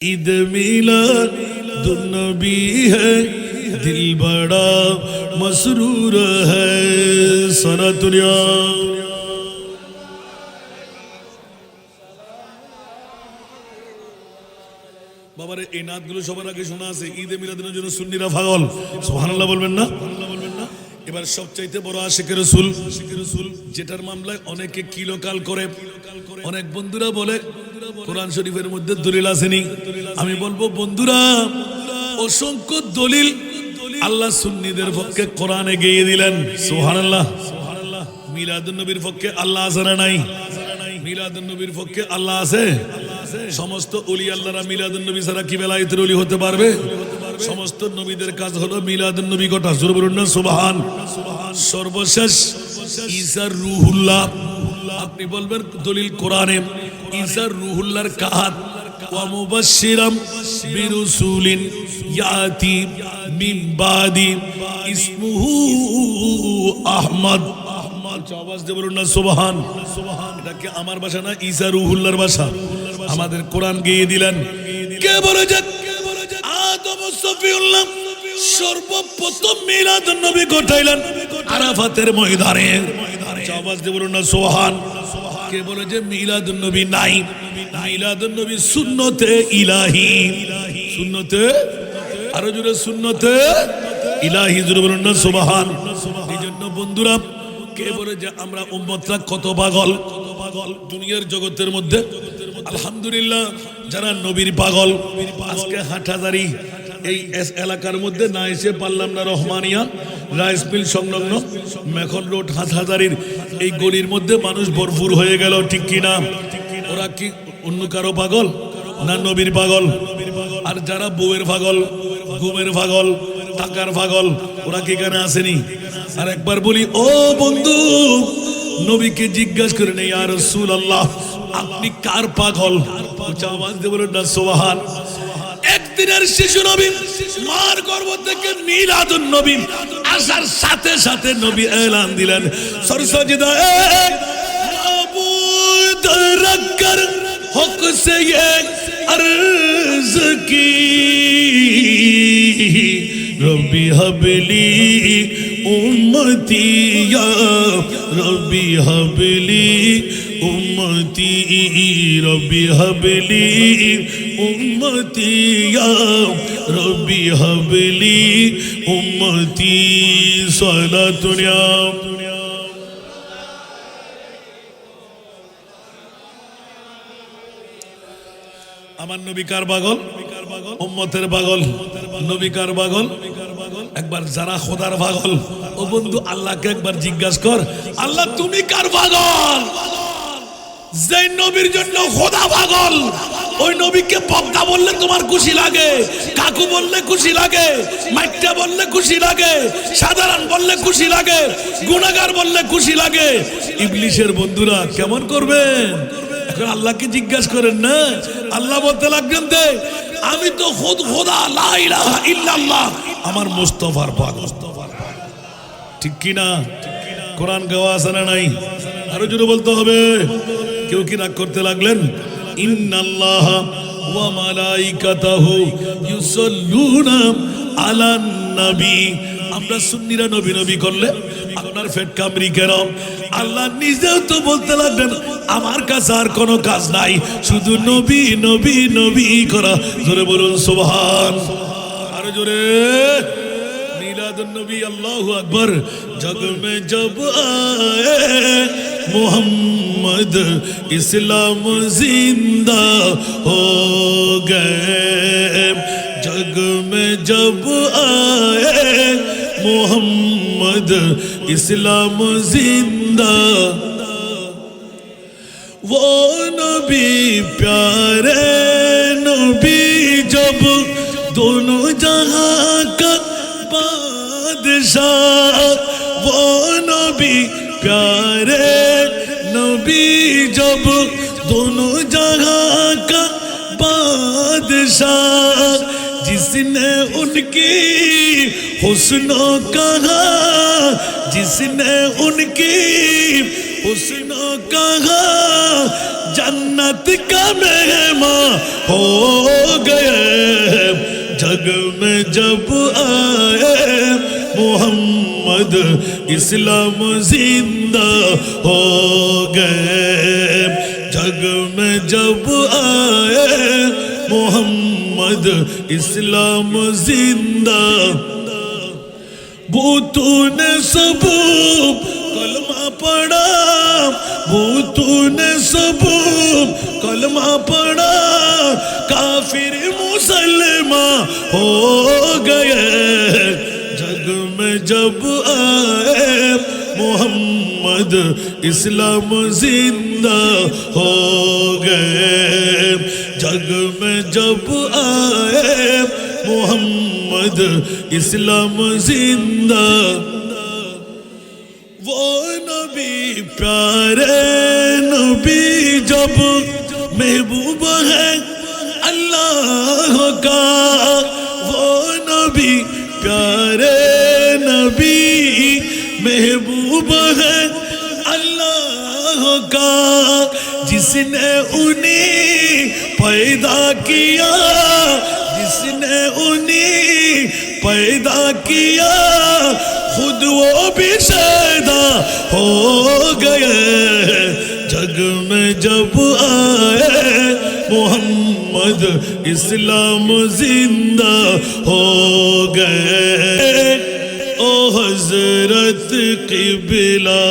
ईद मिलादुन्नबी है, दिल बड़ा मसरूर है। सनतुनिया বাবারে এই নাতগুলো সবার আগে শোনা আছে। ঈদে মিলাদের জন্য সুন্নিরা পাগল, সুবহানাল্লাহ বলবেন না? এবার সবচাইতে বড় আশিকে রাসূল, যেটার মামলায় অনেকে কিলোকাল করে। অনেক বন্ধুরা বলে কোরআন শরীফের মধ্যে দলিল আসেনি। আমি বলবো বন্ধুরা, অসংখ্য দলিল আল্লাহ সুন্নিদের পক্ষে কোরআনে গিয়ে দিলেন। সুবহানাল্লাহ। মিলাদুন নবীর পক্ষে আল্লাহ আছে না নাই? মিলাদুন নবীর পক্ষে আল্লাহ আছে। সমস্ত ওলি আল্লাহরা মিলাদুন নবী ছাড়া কি বেলায়েতের ওলি হতে পারবে? সমস্ত নবীদের কাজ হলো মিলাদুন নবী ঘটা। জোরে বলুন না সুবহান। সর্বশেষ ঈসার রূহুল্লাহ, আপনি বলবেন দলিল কোরআনে। ঈসার রূহুল্লাহর কাহাত ওয়া মুবাশশিরাম বিরুসুলিন ইয়াতি মিন বাদি ইসমুহু আহমদ। আওয়াজ দিয়ে বলুন না সুবহান। এটা কি আমার ভাষা না, ঈসা রূহুল্লাহর ভাষা। আমাদের কোরআন গিয়ে দিলেন। কে বলে যে আদম সফিউল্লাহ সর্বপ্রথম মিলাদুন নবী ঘটাইলেন আরাফাতের ময়দানে। আওয়াজ দিয়ে বলুন না সুবহান। কে বলে যে মিলাদুন নবী নাই? মিলাদুন নবী সুন্নতে ইলাহি। সুন্নতে, আরো জোরে সুন্নতে ইলাহি। জোরে বলুন না সুবহান। এই জন্য বন্ধুরা, কে বলে যে আমরা উম্মতরা কত পাগল দুনিয়ার জগতের মধ্যে। আলহামদুলিল্লাহ, যারা নবীর পাগল, আজকে হাটহাজারি এই এলাকার মধ্যে না এসে পারলাম না। রহমানিয়া রাইস মিল সংলগ্ন মেখল রোড হাটহাজারির এই গলির মধ্যে মানুষ ভরপুর হয়ে গেল, ঠিক কিনা? ওরা কি অন্য কারো পাগল না নবীর পাগল? আর যারা বউয়ের পাগল, ঘুমের পাগল, টাকার পাগল, ওরা কি এখানে আসেনি? আর একবার বলি, ও বন্ধু, নবীকে জিজ্ঞাসা করেন, ইয়া রাসূলুল্লাহ আপনি কার পাগল? উচ্চ আওয়াজ দিয়ে বলেন না সুবহান। একদিনের শিশু নবী মার গর্ভ থেকে মিলাদুন নবী আসার সাথে সাথে নবী এলান দিলেন, সরসজিদা মাবুদ রাক্কার হক সে ये अर्ज की रब्बी हबली उम्मती या रब्बी हबली उम्मती रब्बी हबली उम्मती या रब्बी हबली उम्मती सलातुनिया। আমার নবী কার পাগল? উম্মতের পাগল। নবী কার পাগল? একবার যারা খোদার পাগল, ও বন্ধু আল্লাহকে একবার জিজ্ঞাসা কর, আল্লাহ তুমি কার পাগল? যে নবীর জন্য খোদা পাগল, ওই নবীকে পদ্মা বললে তোমার খুশি লাগে, কাকু বললে খুশি লাগে, মাইকটা বললে খুশি লাগে, সাধারণ বললে খুশি লাগে, গুনাহগার বললে খুশি লাগে। ইবলিশের বন্ধুরা কেমন করবেন? এখন আল্লাহকে জিজ্ঞাসা করেন না। আল্লাহ বলতে লাগলেন, দে আমি তো খুদ খোদা, লা ইলাহা ইল্লাল্লাহ, আমার মুস্তাফার পাগল। ঠিক কি না? কোরআন গাওয়া আছে না নাই? আরো জোরে বলতে হবে। কেউ কি রাগ করতে লাগলেন? ইন্নাল্লাহা ওয়া মালাইকাতাহু ইউসাল্লুনা আলান নবী। আমরা সুন্নিরা নবী নবী করলে আপনার ফেট কামড়ি কেন? আল্লাহ নিজেও তো বলতে লাগলেন, আমার কাছে আর কোনো কাজ নাই, শুধু নবী নবী নবী করা। জোরে বলুন সুবহান। আরো জোরে। মিলাদুন নবী, আল্লাহু আকবার। জগ মে জব আয়ে মোহাম্মদ ইসলাম জিন্দা হো গয়ে। जग में जब आए मोहम्मद इस्लाम जिंदा, वो नबी प्यारे नबी जब दोनों जहां का बादशाह, वो नबी प्यारे नबी जब दोनों जहां का बादशाह, जिसने उनकी हुस्नो कहा, जिसने उनकी हुस्नो कहा जन्नत का मेहमान हो गए जग में जब आए मोहम्मद इस्लाम जिंदा हो गए जग में जब आए मोहम्मद इस्लाम जिंदा भूतू ने सब कलमा पढ़ा भूतू ने सब कलमा पढ़ा काफिर मुसलमान हो गए जग में जब आए मोहम्मद इस्लाम जिंदा हो गए जग में जब आए मोहम्मद इस्लाम जिंदा वो नबी प्यारे नबी जब महबूब है अल्लाह का वो नबी प्यारे नबी महबूब है अल्लाह का जिसने उन्हें पैदा किया जिसने उन्हें पैदा किया खुद वो भी पैदा हो गए जग में जब आए मोहम्मद इस्लाम जिंदा हो गए ओ हजरत क़िबला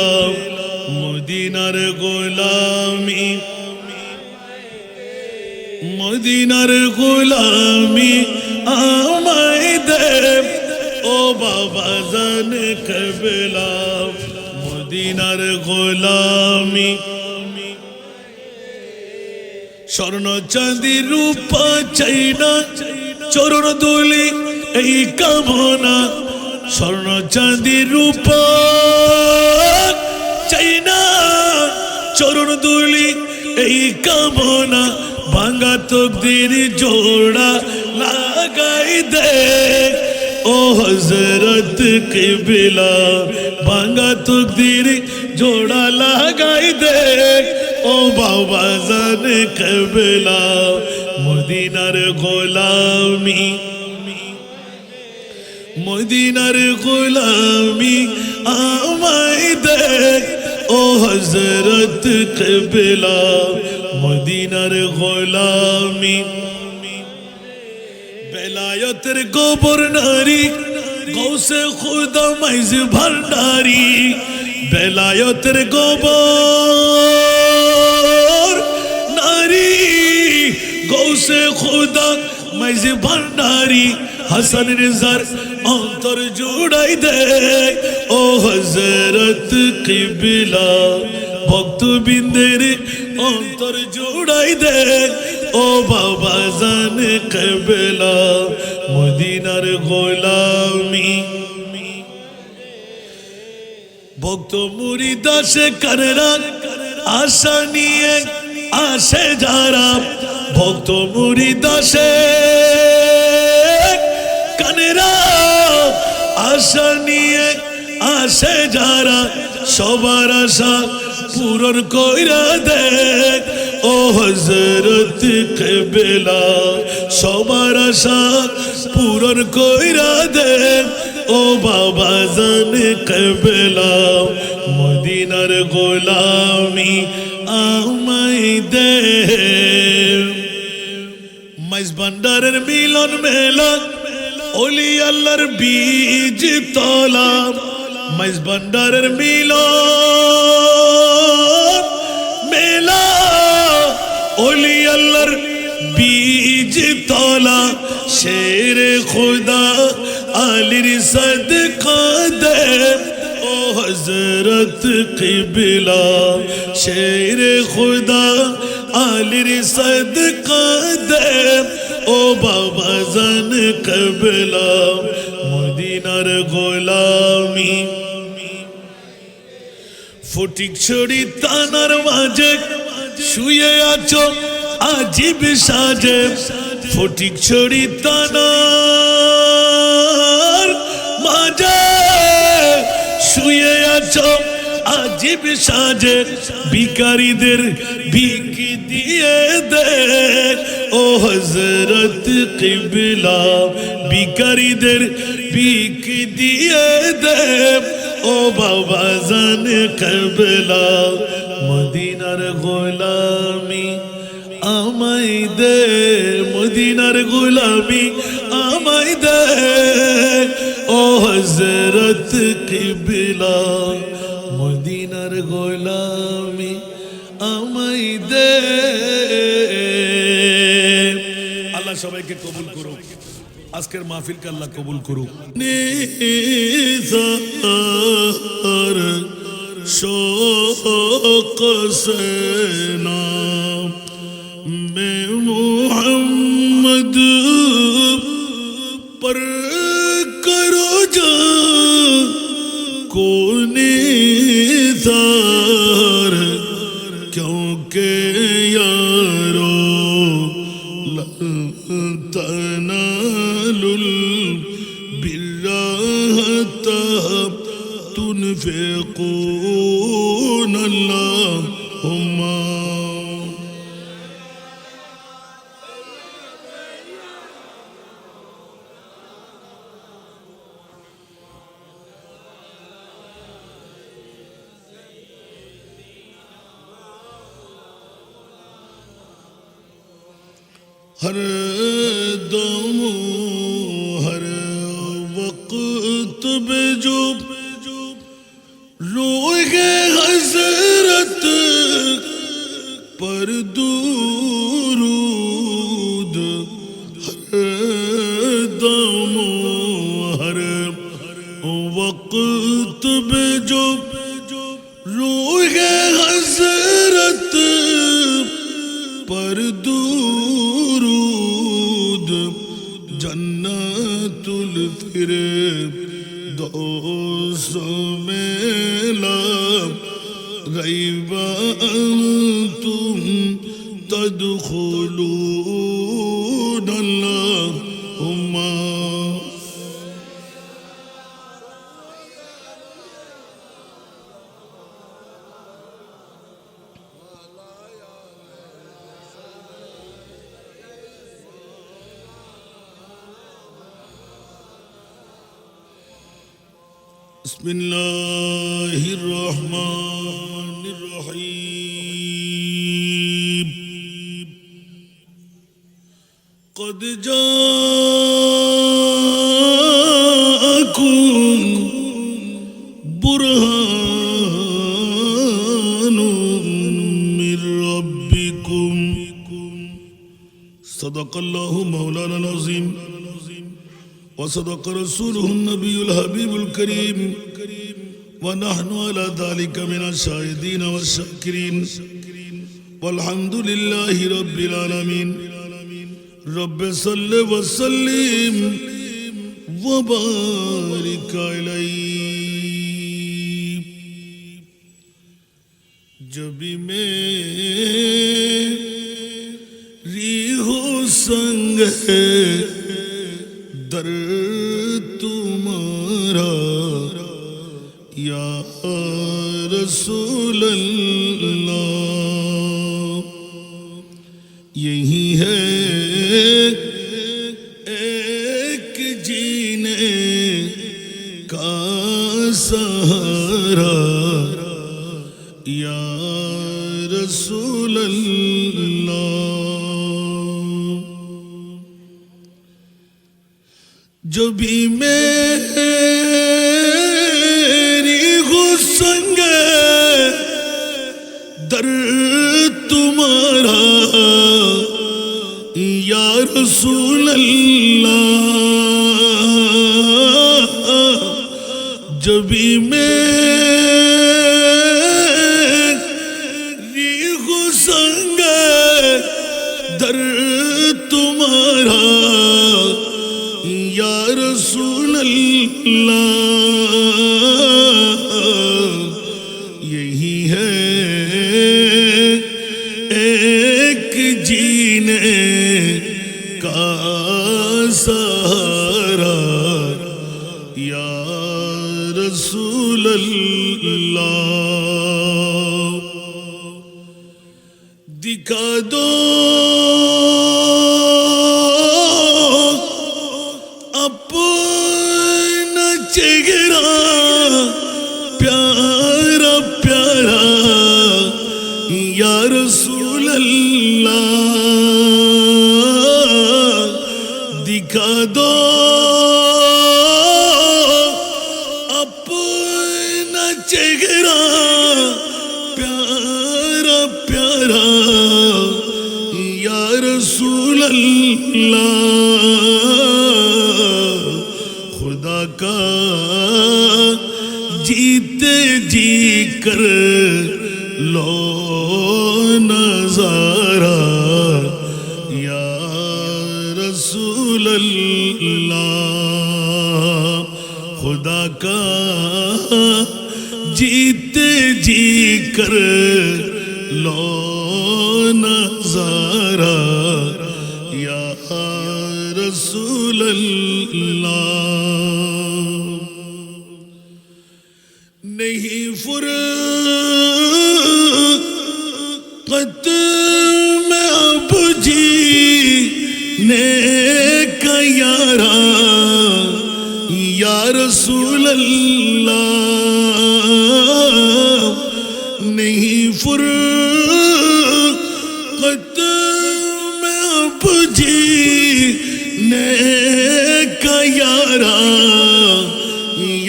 मदीनार गोलामी मदीनार गोलामी আমায় দে ও বাবা জান क़िबला মদিনার গোলামি স্বর্ণ চাঁদি রূপা চাইনা চরণ দুলি এই কামনা স্বর্ণ চাঁদি রূপা চাইনা চরণ দুলি এই কামনা ভাঙা তকদির জোড়া লাগাই দে ও হযরত क़िबला ভাঙা তকদির জোড়া লাগাই দে ও বাবা জান क़िबला মদিনার গোলামি মদিনার গোলামি আমায় দে ও হযরত क़िबला মদিনার গোলামি বেলায়েতের গভর্নরি গৌসে খুদা মাইজ ভান্ডারি বেলায়েতের গভর্নরি গৌসে খুদা মাইজ ভান্ডারি হাসান রেজার অন্তর জুড়াই দে ও হযরত क़िबला ভক্তবৃন্দের অন্তর জুড়াই দে ও বাবা জান क़िबला মদিনার গোলামি ভক্ত মুরিদ আসে কানেরা আশা নিয়ে আসে যারা ভক্ত মুরিদ আসে কানেরা আশা নিয়ে আসে যারা সবার আশা পূরণ কইরা দে ও হযরত क़िबला সবার আশা পূরণ কইরা দে ও বাবা জান क़िबला মদিনার গোলামি আমায় দে মাইজ ভান্ডারের মিলন মেলা ওলি আল্লাহর বীজ তলা মাইজ ভান্ডারের মিলন মেলা ওলি আল্লাহর বীজ তলা শেরে খুদা আলীর সদকা দে ও হযরত क़िबला শেরে খুদা আলীর সদকা দে ও বাবা জান क़िबला মদিনার গোলামি ফটিক ছড়ি তানার মাঝে শুয়ে আছো আজিব সাজে ফটিক ছড়ি তানার মাঝে শুয়ে আছো আজিব সাজে ভিখারিদের ভিক দিয়ে দে ও হযরত কিবলা ভিখারিদের ভিক দিয়ে দে ও বাবা জান কিবলা মদিনার গোলামি আমায় দে মদিনার গোলামি আমায় দে ও হযরত কিবলা মদিনার গোলামি আমায় দে আল্লাহ সবাইকে কবুল করুক আজকের মাহফিলকে আল্লাহ কবুল করুক নিসার শোক সেনা মে মুহাম্মদ पर करो जा कोने सार क्योंकि यारो तनालुल बिर्रा हत्ता तुनफिकून अल्लाहुम्मा हर दम हर वक्त जो रोए हजरत पर दुरूद हर दम हर वक्त जो रोए हजरत पर दुरूद जन्नतुल फिरदौस में ला रैबा अंतुम तदखुलून अल्लाहुम्मा बिस्मिल्लाहिर्रहमानिर्रहीम قد جاءكم برهان من ربكم صدق الله مولانا العظيم وصدق رسوله النبي الحبيب الكريم ونحن على ذلك من الشاهدين والشاكرين والحمد لله رب العالمين رب صل وسلم وبارك عليه जब मेरी हो संग है दर तुम्हारा या रसूल अल्लाह यही है एक जीने का सहारा या रसूल अल्लाह जो भी मेरी गुस्संग दर तुम्हारा या रसूल अल्लाह जो भी मेरी गुस्संग दर तुम्हारा या रसूल अल्लाह यही है एक जीने का सहारा या रसूल अल्लाह दिखा दो अपना चेहरा प्यारा प्यारा या रसूल अल्लाह दिखा दो अपना चेहरा प्यारा प्यारा या रसूल अल्लाह खुदा का जीते जी कर लो नजारा या रसूल अल्लाह खुदा का जीते जी कर लो नजारा या रसूल अल्लाह नहीं फुरकत में अब जीने का यारा या रसूल अल्लाह नहीं फुरकत में अब जीने का यारा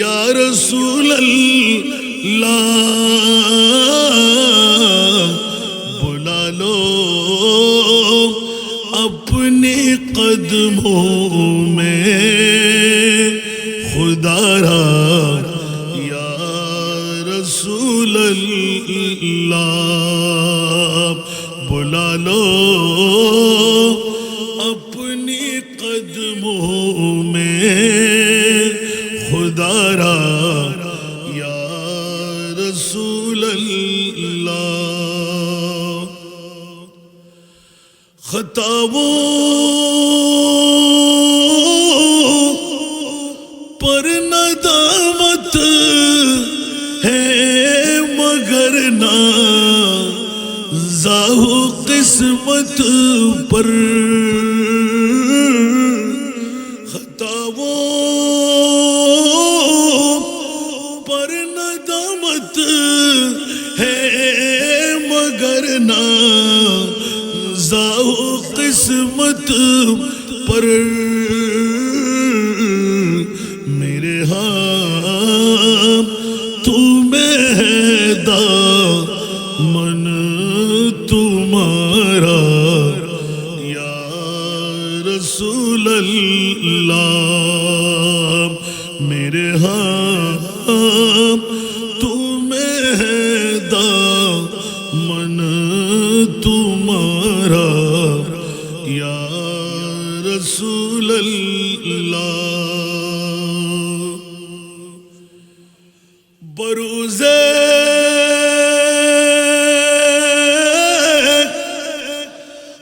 या रसूल अल्लाह बुला लो अपने कदमों में खुदारा या रसूल अल्लाह बुला लो अपने कदमों में खुदारा या रसूल अल्लाह खताओं पर नदामत है मगर ना जाहु किस्मत पर खताओं पर नदामत है मगर ना जाओ किस्मत पर मेरे हाँ तुम्हें है दामन तुम्हारा या रसूल अल्लाह मेरे हाँ तुम्हें है दामन तुम्हारा या रसूल अल्लाह बरूज़े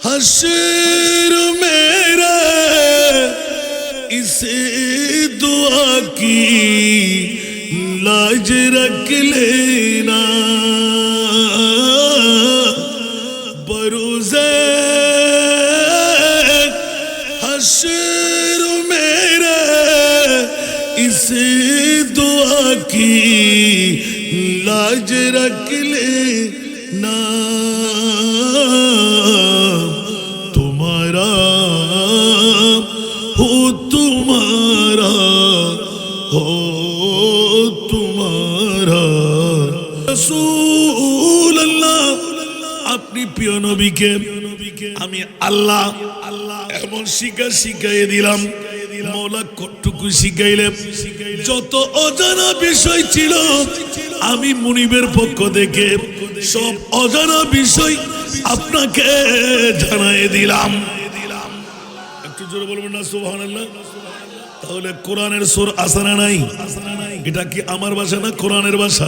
हश्र मेरा इसे दुआ की लाज रख लेना बरूज़े हश्र मेरा इसे दुआ की लाज रख लेना तुम्हारा हो तुम्हारा हो तुम्हारा रसूल अल्लाह अपनी प्रिय नबीके আমি আল্লাহ এমন শিখাইয়ে দিলাম মওলা কতটুকু শিখাইলেন যত অজানা বিষয় ছিল আমি মুনিবের পক্ষ থেকে সব অজানা বিষয় আপনাকে জানিয়ে দিলাম একটু জোরে বলবেন না সুবহানাল্লাহ তাহলে কোরআনের সুর আছে না নাই এটা কি আমার ভাষা না কোরআনের ভাষা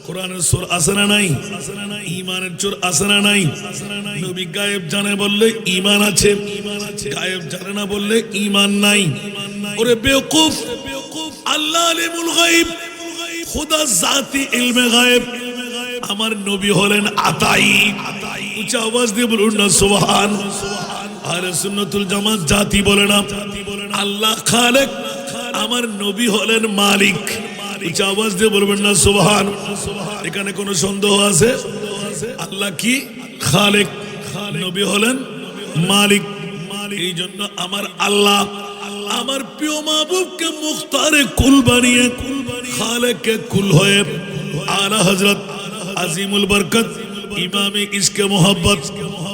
কোরআনের সুর আছে না নাই ঈমানের সুর আছে না নাই নবী গায়েব জানে বললে ঈমান আছে গায়েব জানে না বললে ঈমান নাই ওরে বেওকুফ আল্লাহ আলিমুল গায়ব খোদা জাতি ইলমে গায়েব আমার নবী হলেন আতাই উচ্চ আওয়াজ দিয়ে বলুন না সুবহান। আহলে সুন্নাতুল জামাত জাতি বলে না, আল্লাহ খালেক, আমার নবী হলেন মালিক। উচ্চ আওয়াজ দিয়ে বলবেন না সুবহান। এখানে কোনো সন্দেহ আছে? আল্লাহ কি খালেক, নবী হলেন মালিক। এই জন্য আমার আল্লাহ আমার প্রিয় মাহবুবকে মুখতারে কুল বানিয়ে খালেকে কুল হয়ে আলা হযরত আজিমুল বরকত ইমামে ইশকে মোহাব্বত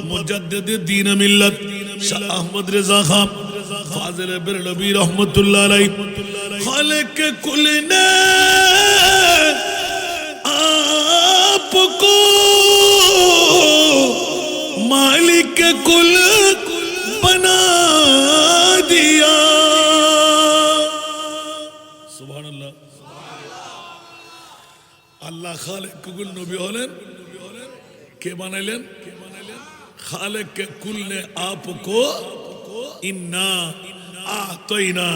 মুজাদ্দিদে দ্বীন মিল্লাত শাহ আহমদ রেজা খান ফাজিল বেরলভী রহমতুল্লাহ আলাইহি খালেকে কুল ने आपको मालिक कुल बना दिया। सुबहानाल्लाह। আল্লাহ খালেক কুল নবী হলেন, কে বানাইলেন? খালেক কে কুল ने आपको ইন্না আতাইনা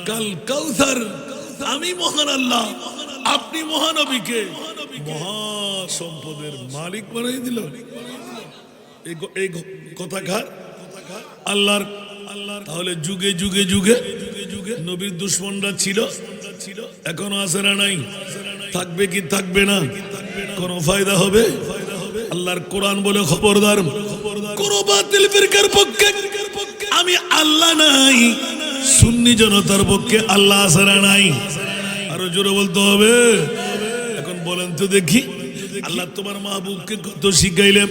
কাল কাউসার, আমি মহান আল্লাহ আপনি মহানবীকে মহা সম্পদের মালিক বানিয়ে দিল। এই কথাকার আল্লাহর। তাহলে যুগে যুগে যুগে যুগে নবীর দুশমনরা ছিল, এখনো আছে না নাই? থাকবে কি থাকবে না? কোন ফায়দা হবে? আল্লাহর কোরআন বলে খবরদার কোন বাতিল ফিরকার পক্ষে আমি আল্লাহ নাই, সুন্নি জনতার পক্ষে আল্লাহ আছে না নাই? আরো জোরে বলতে হবে। এখন বলেন তো দেখি, আল্লাহ তোমার মাহবুবকে কত শিখাইলেন?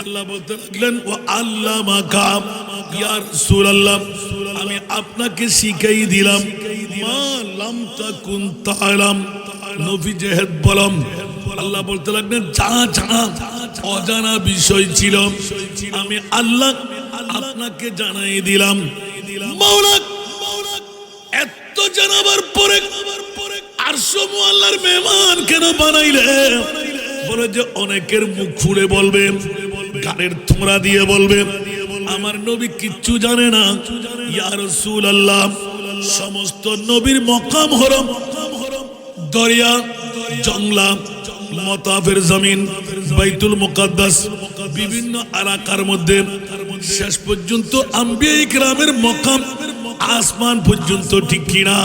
আল্লাহ বলতে লাগলেন ও আল্লামাকা ইয়া রাসূলুল্লাহ, আমি আপনাকে শিখাই দিলাম মা লাম তাকুন তাআলাম, নবী জেহেদ বলম। আল্লাহ বলতে লাগলেন যা জানা অজানা বিষয় ছিল আমি আল্লাহ আপনাকে জানাই দিলাম। মাওলা এত জানাবার পরে আরশ মুআল্লার মেহমান কেন বানাইলে? বলে যে অনেকের মুখ ফুড়ে বলবে, গানের থোড়া দিয়ে বলবে আমার নবী কিচ্ছু জানে না। ইয়া রাসূলুল্লাহ, সমস্ত নবীর মকাম হলো দরিয়া, জংলা, মতাফের জমিন, বাইতুল মুকাদ্দাস, বিভিন্ন এলাকার মধ্যে শেষ পর্যন্ত আম্বিয়া ইকরামের মকাম আসমান পর্যন্ত, ঠিক কিনা?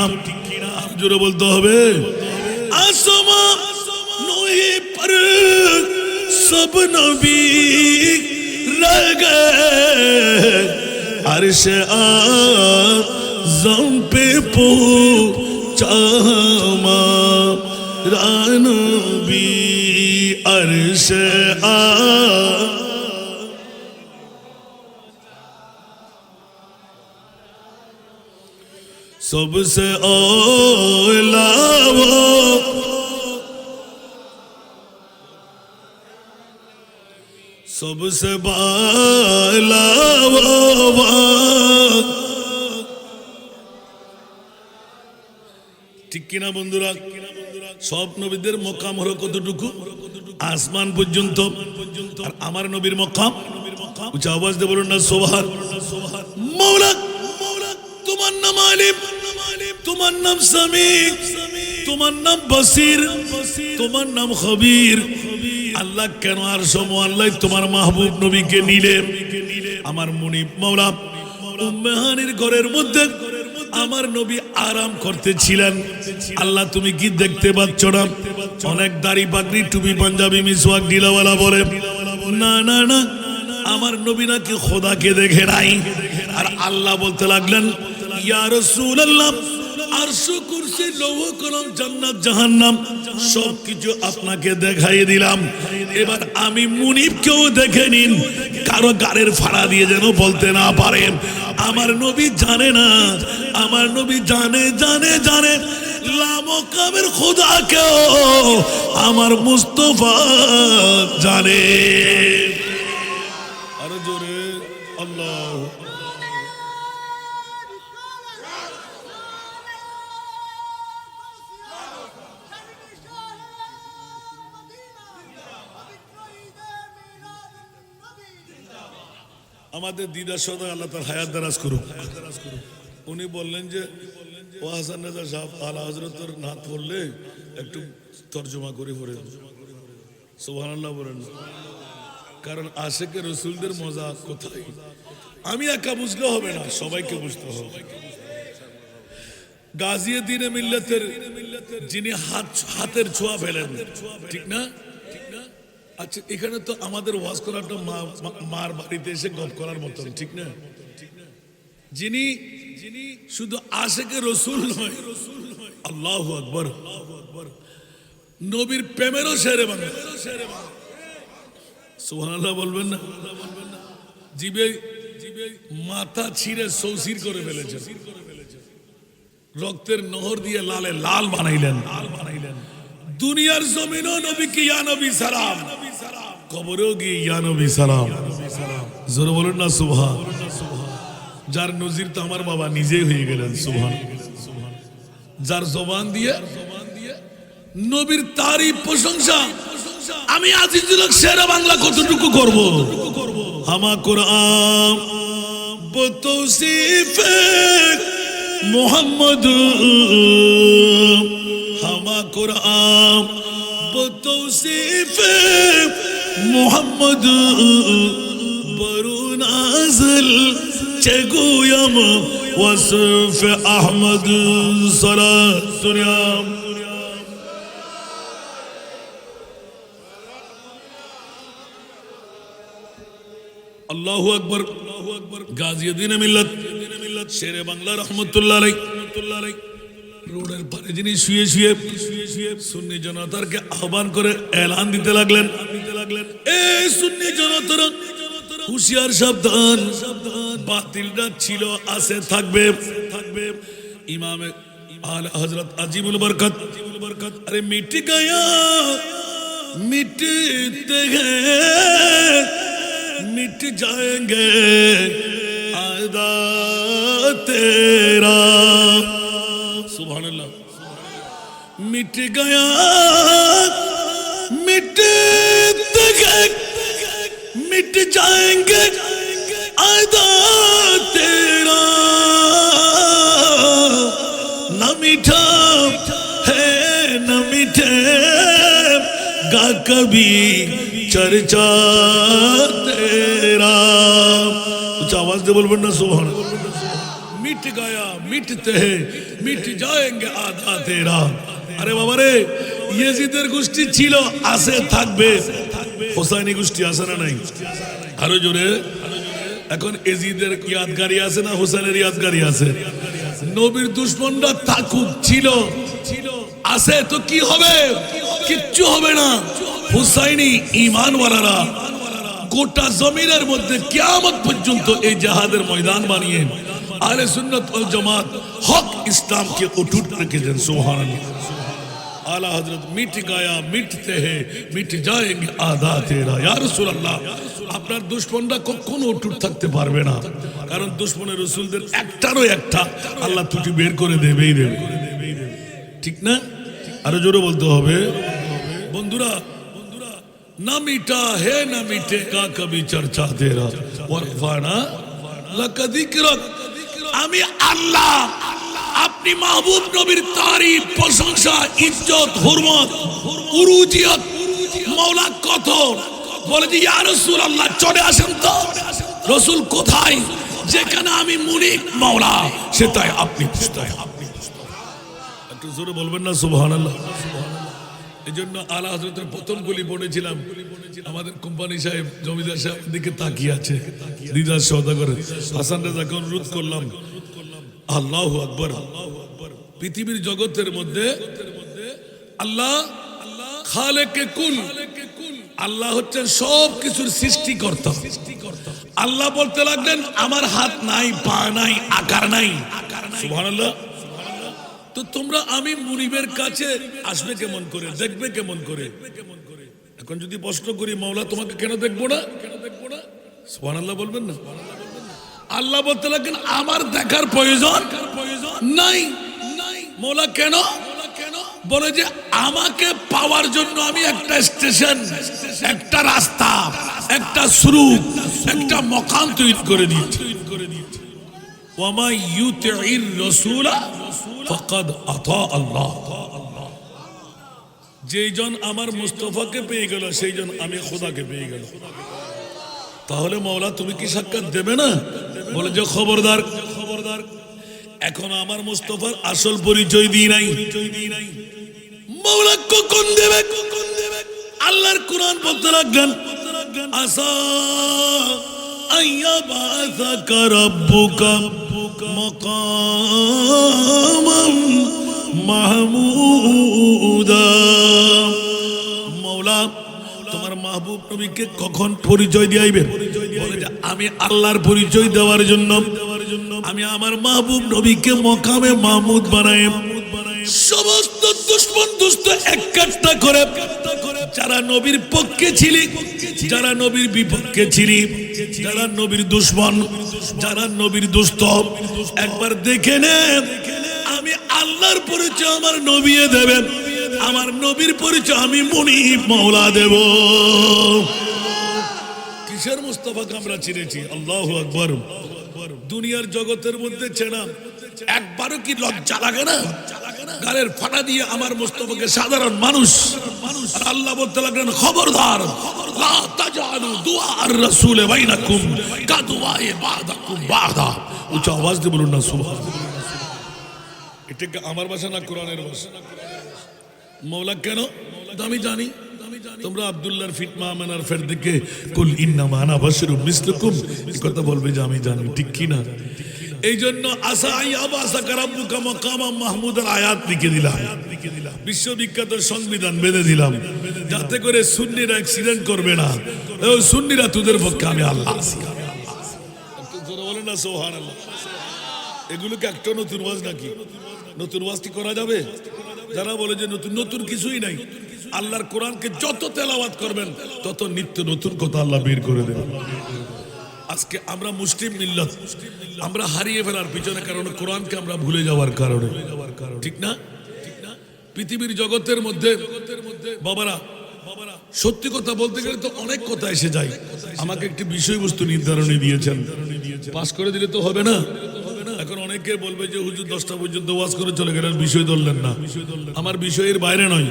জোরে বলতে হবে। আসমান নহি पर सब नबी रह गए, अर्श आज़म पे पहुंचा हमारा नबी, अर्श सबसे औला वो सबसे बाला वो ঠিক কিনা বন্ধুরা? সব নবীদের মকাম হলো কতটুকু? আসমান পর্যন্ত। আর আমার নবীর মকাম উচ্চ আওয়াজ দিয়ে বলুন না সুবহান। মাওলা তোমার নাম আলিম, তোমার নাম সামি, তোমার নাম বসির, তোমার নাম খবীর। আল্লাহ কেন আরশ মুআল্লাহ তোমার মাহবুব নবীকে নিলে? আমার মুনিব মাওলা উম্মে হানির ঘরের মধ্যে আমার নবী আরাম করতেছিলেন। আল্লাহ তুমি কি দেখতে পাচ্ছ না? অনেক দাড়ি পাগড়ি টুপি পাঞ্জাবি মিসওয়াক ঢিলাওয়ালা বলে না না না, আমার নবী নাকি খোদাকে দেখে নাই। আর আল্লাহ বলতে লাগলেন ইয়া রাসূলুল্লাহ, আরশ কুরসি লৌহ কলম জান্নাত জাহান্নাম সবকিছু আপনাকে দেখাই দিলাম। এবার আমি মুনিবকেও দেখে নিন, কারো গাড়ির ফাড়া দিয়ে যেন বলতে না পারে আমার নবী জানে না। আমার নবী জানে জানে জানে লামকামের খোদাকেও আমার মুস্তাফা জানে। আরো জোরে আল্লাহ। আমাদের দিদার সদা আল্লাহ তার হায়াত দারাজ করুক। উনি বললেন যে ও হাসান রাজা সাহেব আলা হযরতের নাত পড়লে একটু তরজমা করে পড়ে সুবহানাল্লাহ বলেন। কারণ আশেকে রসুলদের মজা কোথায়? আমি একা বুঝলে হবে না, সবাইকে বুঝতে হবে। গাজিয়াদ্দিনে মিল্লাতের যিনি হাতের ছোঁয়া ফেলেন, ঠিক না? আচ্ছা, এখানে তো আমাদের ওয়াজ করাটা মার বাড়িতে এসে গপ করার মতন, ঠিক না? যিনি শুধু আশেকে রসুল নয়, আল্লাহু আকবার, নবীর প্রেমেরও শেরে বাংলা, সুবহানাল্লাহ বলবেন না? জিবে মাথা ছিঁড়ে সৌসির করে ফেলেছেন, রক্তের নহর দিয়ে লালে লাল বানাইলেন। দুনিয়ার জমিনও নবীকে ইয়া নবী সালাম, কবরেও গিয়ে ইয়া নবী সালাম। জোরে বলেন না সুবহান। যার নজির তো আমার বাবা নিজেই হয়ে গেলেন, সুবহান। যার জবান দিয়ে নবীর তারিফ প্রশংসা, আমি আজিজুল হক শেরে বাংলা কতটুকু করব? হামা কোরআন বতৌসিফে মোহাম্মদ, হামা কোরআন বতৌসিফে মোহাম্মদ, বরুনাজল চেগুয়াম ওয়াসফ আহমদ সালাতুনিয়াম। আল্লাহু আকবার। গাজিয়াদ্দিনে মিল্লাত শেরে বাংলা রহমতুল্লাহ আলাইহি রোডের পারে যিনি শুয়ে শুয়ে সুন্নি জনতাকে আহ্বান করে এলান দিতে লাগলেন, এই সুন্নি জনতারা হুঁশিয়ার, সাবধান, বাতিলটা ছিল, আছে, থাকবে। ইমামে আলা হযরত আজিমুল বরকত, আরে মিট গয়া মিটতে हैं मिट जाएंगे आदा तेरा, सुभान अल्लाह। मिट गया मिटते हैं मिट जाएंगे आदा तेरा, न मीठा है न मीठे गा कभी चर्चा तेरा। कुछ आवाज दे बोलবেন না सुभान। मिट गया मिटते हैं मिट जाएंगे आधा तेरा। আরে বাবা রে, ইয়েজিদের গোষ্ঠী ছিল, আছে, থাকবে। হোসাইনি গোষ্ঠী আছে না নাই? আরো জোরে। এখন এজিদের ইয়াদগারি আছে না হোসেনের ইয়াদগারি আছে? নবীর দুশমনরা থাকুক, ছিল, আছে, তো কি হবে? কিচ্ছু হবে না। হুসাইনি ঈমানওয়ালারা গোটা জমিনের মধ্যে কিয়ামত পর্যন্ত এই জিহাদের ময়দান বানিয়ে আহলে সুন্নাত ওয়াল জামাত হক ইসলামকে অটুট রেখেছেন। সুবহানাল্লাহ। আলা হযরত মিট গায়া মিটতে हैं মিট जाएंगे आधा तेरा। ইয়া রাসূলুল্লাহ, আপনার দুশমনরা কখনো অটুট থাকতে পারবে না, কারণ দুশমনের রাসূলদের একটারও একটা আল্লাহ ত্রুটি বের করে দেবেই দেবে, ঠিক না? আরো জোরে বলতে হবে বন্ধুরা। ना मीठा है ना मिटेगा कभी चर्चा तेरा वरफाना लकदिकरक। আমি আল্লাহ, আপনি মাহবুব নবীর তারিফ, প্রশংসা, ইজ্জত, হুরমত, উরুজিয়ত মাওলা কত বলে যে ইয়া রাসূলুল্লাহ চলে আসেন তো। রাসূল কোথায়? যেখানে আমি মুনিক মাওলা সেটাই আপনি বুঝতেই। একটু জোরে বলবেন না সুবহানাল্লাহ। এজন্য আলা হযরতের প্রথম গুলি পড়েছিলাম, আমাদের কোম্পানি সাহেব, জমিদার সাহেব দিকে তাকিয়ে আছে, দিদার সওদাগর হাসান রেজাকে অনুরোধ করলাম, আল্লাহু আকবার। পৃথিবীর জগতের মধ্যে আল্লাহ খালেকে কুল, আল্লাহ হচ্ছেন সব কিছুর সৃষ্টিকর্তা। আল্লাহ বলতে লাগলেন আমার হাত নাই, পা নাই, আকার নাই। সুবহানাল্লাহ। তো তোমরা আমি মুনিবের কাছে আসবে কেমন করে, দেখবে কেমন করে? এখন যদি প্রশ্ন করি মাওলা তোমাকে কেন দেখবো না? সুবহানাল্লাহ বলবেন না? আল্লাহ বলতে লাগেন আমার দেখার প্রয়োজন নাই। মাওলা কেন? বলে যে আমাকে পাওয়ার জন্য আমি একটা স্টেশন, একটা রাস্তা, একটা সুরুপ, একটা মকাম তৈরি করে দিয়েছি। ওয়ামা ইউতির রাসূলা ফাকাদ আতা আল্লাহ। যেইজন আমার মুস্তাফাকে পেয়ে গেল সেইজন আমি খোদাকে পেয়ে গেল। তাহলে মাওলা তুমি কি সাক্ষাৎ দেবে না? বলে যে খবরদার, খবরদার, এখন আমার মুস্তাফার আসল পরিচয় দিই নাই। মাওলা কখন দেবে? কখন দেবে? আল্লাহর কোরআন বলতে লাগলেন, আসা আইয়াবাসাকা রাব্বুকা মাকামান মাহমুদা। মাওলা তোমার মাহবুব নবীকে কখন পরিচয় দিয়াইবেন? বলে যে আমি আল্লাহর পরিচয় দেওয়ার জন্য আমি আমার মাহবুব নবীকে মকামে মাহমুদ বানাই। সমস্ত দুশমন দুষ্ট এক কাট্টা করে, যারা নবীর পক্ষে ছিলি, যারা নবীর বিপক্ষে ছিলি, যারা নবীর দুশমন, যারা নবীর দুষ্ট, একবার দেখে নে আমি আল্লাহর পরিচয় আমার নবী দেবেন, আমার নবীর পরিচয় আমি মুনিব মাওলা দেব। কিসের মুস্তাফাকে আমরা চিনেছি? আল্লাহু আকবার। দুনিয়ার জগতের মধ্যে চেনা একবারও কি লজ্জা লাগে না? গালের ফাটা দিয়ে আমার মুস্তাফাকে সাধারণ মানুষ, আর আল্লাহ বলতে লাগলেন খবরদার, লা তাজালু দুআর রাসূল বাইনাকুম কাদুআই বাদাকুম বাদা। উচ্চ আওয়াজ দিয়ে বলুন না সুবহানাল্লাহ। এটা কি আমার ভাষা না কোরআনের ভাষা? মাওলা কেন? আমি জানি তোমরা আব্দুল্লাহর ফিটমা আমানার ফের দিকে কুল ইন্নামা আনা বাশারুম মিসলুকুম এই কথা বলবে যে আমি জানি, ঠিক কি না? এই জন্য আসা আইয়াবাসাকা রাব্বুকা মাকামান মাহমুদের আয়াত লিখে দিলাম, বিশ্ববিখ্যাত সংবিধান বেঁধে দিলাম, যাতে করে সুন্নিরা অ্যাক্সিডেন্ট করবে না। ও সুন্নিরা তোদের পক্ষে আমি আল্লাহ আছি। বলে না সুবহানাল্লাহ। এগুলোকে একটা নতুন ওয়াজ নাকি? নতুন ওয়াজ কি করা যাবে? যারা বলে যে নতুন নতুন কিছুই নাই, আল্লাহর কোরআনকে যত তেলাওয়াত করবেন তত নিত্য নতুন কথা আল্লাহ বের করে দেবেন। আজকে আমরা মুসলিম মিল্লাত আমরা হারিয়ে ফেলার পিছনে কারণ কোরআনকে আমরা ভুলে যাওয়ার কারণে, ঠিক না? পৃথিবীর জগতের মধ্যে বাবারা, সত্যি কথা বলতে গেলে তো অনেক কথা এসে যায়। আমাকে একটি বিষয়বস্তু নির্ধারণী দিয়েছেন, পাস করে দিলে তো হবে না। এখন অনেকে বলবে যে হুজুর 10টা পর্যন্ত ওয়াজ করে চলে গেলেন, বিষয় ধরলেন না। আমার বিষয়ের বাইরে নয়,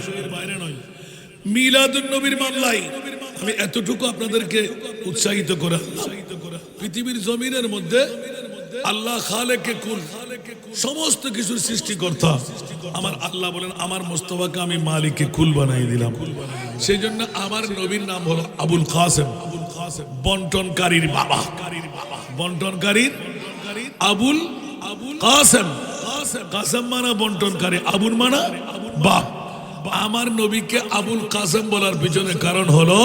মিলাদুন নবীর মামলায় আমি এতটুকু আপনাদেরকে উৎসাহিত করে, পৃথিবীর জমিনের মধ্যে আল্লাহ খালেকে কুল, সমস্ত কিছুর সৃষ্টিকর্তা আমার আল্লাহ বলেন আমার মুস্তাফাকে আমি মালিকে কুল বানাই দিলাম। সেই জন্য আমার নবীর নাম হলো আবুল কাসেম, বন্টনকারীর বাবা, বন্টনকারীর আবুল কাসেম। কাসেম মানা বন্টনকারী, আবুল মানা বাপ। আমার নবীকে আবুল কাসেম বলার পিছনে কারণ হলো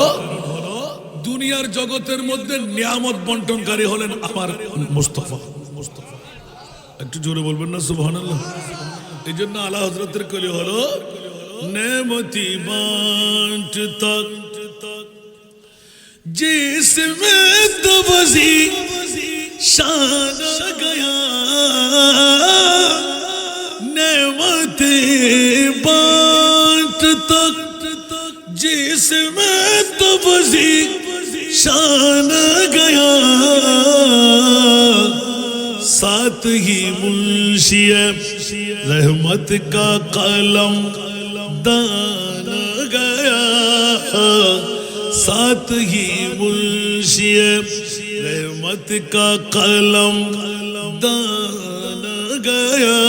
দুনিয়ার জগতের মধ্যে নিয়ামত বন্টনকারী হলেন আমার মুস্তাফা। একটু জোরে বলবেন না সুবহানাল্লাহ। এই জন্য আলা হযরতের কলি হলো নেমতি বাঁটতা जिसमें तबज़ी शान गया, नेमते बांटता जिसमें तबज़ी शान गया, साथ ही मुंशी रहमत का कलम दान गया, साथ ही मुंशी रहमत का कलम दान गया,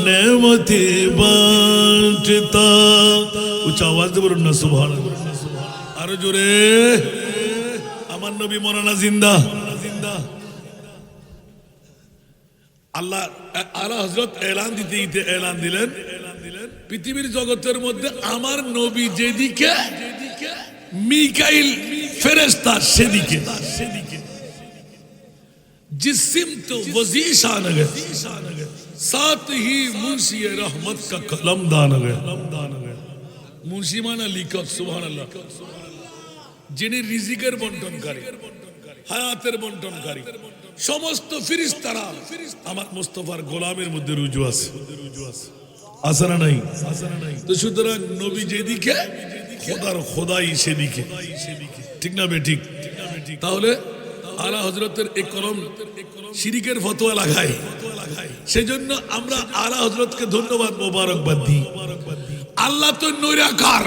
नेमते बांटता। उच्च आवाज दे बोलুন না সুবহানাল্লাহ। আরো জোরে। আমার নবী মরানা জিন্দা। আল্লাহ আলা হযরত এলান দিতে দিতে এলান দিলেন পৃথিবীর জগতের মধ্যে আমার নবী যেদিকে মিকাইল ফেরেশতা সেদিকে, जिस्म तो वजी शान गए, साथ ही मुंशी रहमत का कलम दान गए। मुंशी माना लिखक, सुबहानाल्लाह। যিনি রিজিকের বন্টনকারী, হায়াতের বন্টনকারী, সমস্ত ফেরেশতারা আমার মুস্তাফার গোলামের মধ্যে রুজু আছে, আছে না নাই? তো সুতরাং নবী যেদিকে খোদার খোদাই সেদিকে, ঠিক না বেঠিক? তাহলে আলা হযরতের এই কলম শিরিকের ফতোয়া লাগায়, সেজন্য আমরা আলা হযরতকে ধন্যবাদ মোবারকবাদ দিই। আল্লাহ তো নৈরাকার,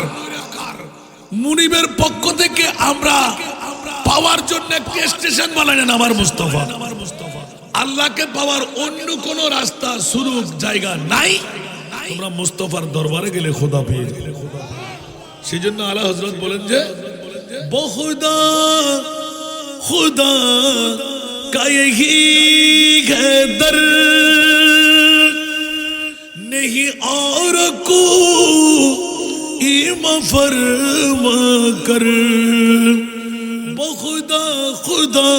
মুনিবের পক্ষ থেকে আমরা পাওয়ার জন্য একটা স্টেশন বানালেন আমার মুস্তাফা। আল্লাহকে পাওয়ার অন্য কোন রাস্তা শুরু জায়গা নাই, তোমরা মুস্তাফার দরবারে গেলে খোদা পেয়ে যাবে। সেই জন্য আলা হযরত বলেন যে বহুদা खुदा का यही है दर नहीं और कोई फरमा कर, बहुदा खुदा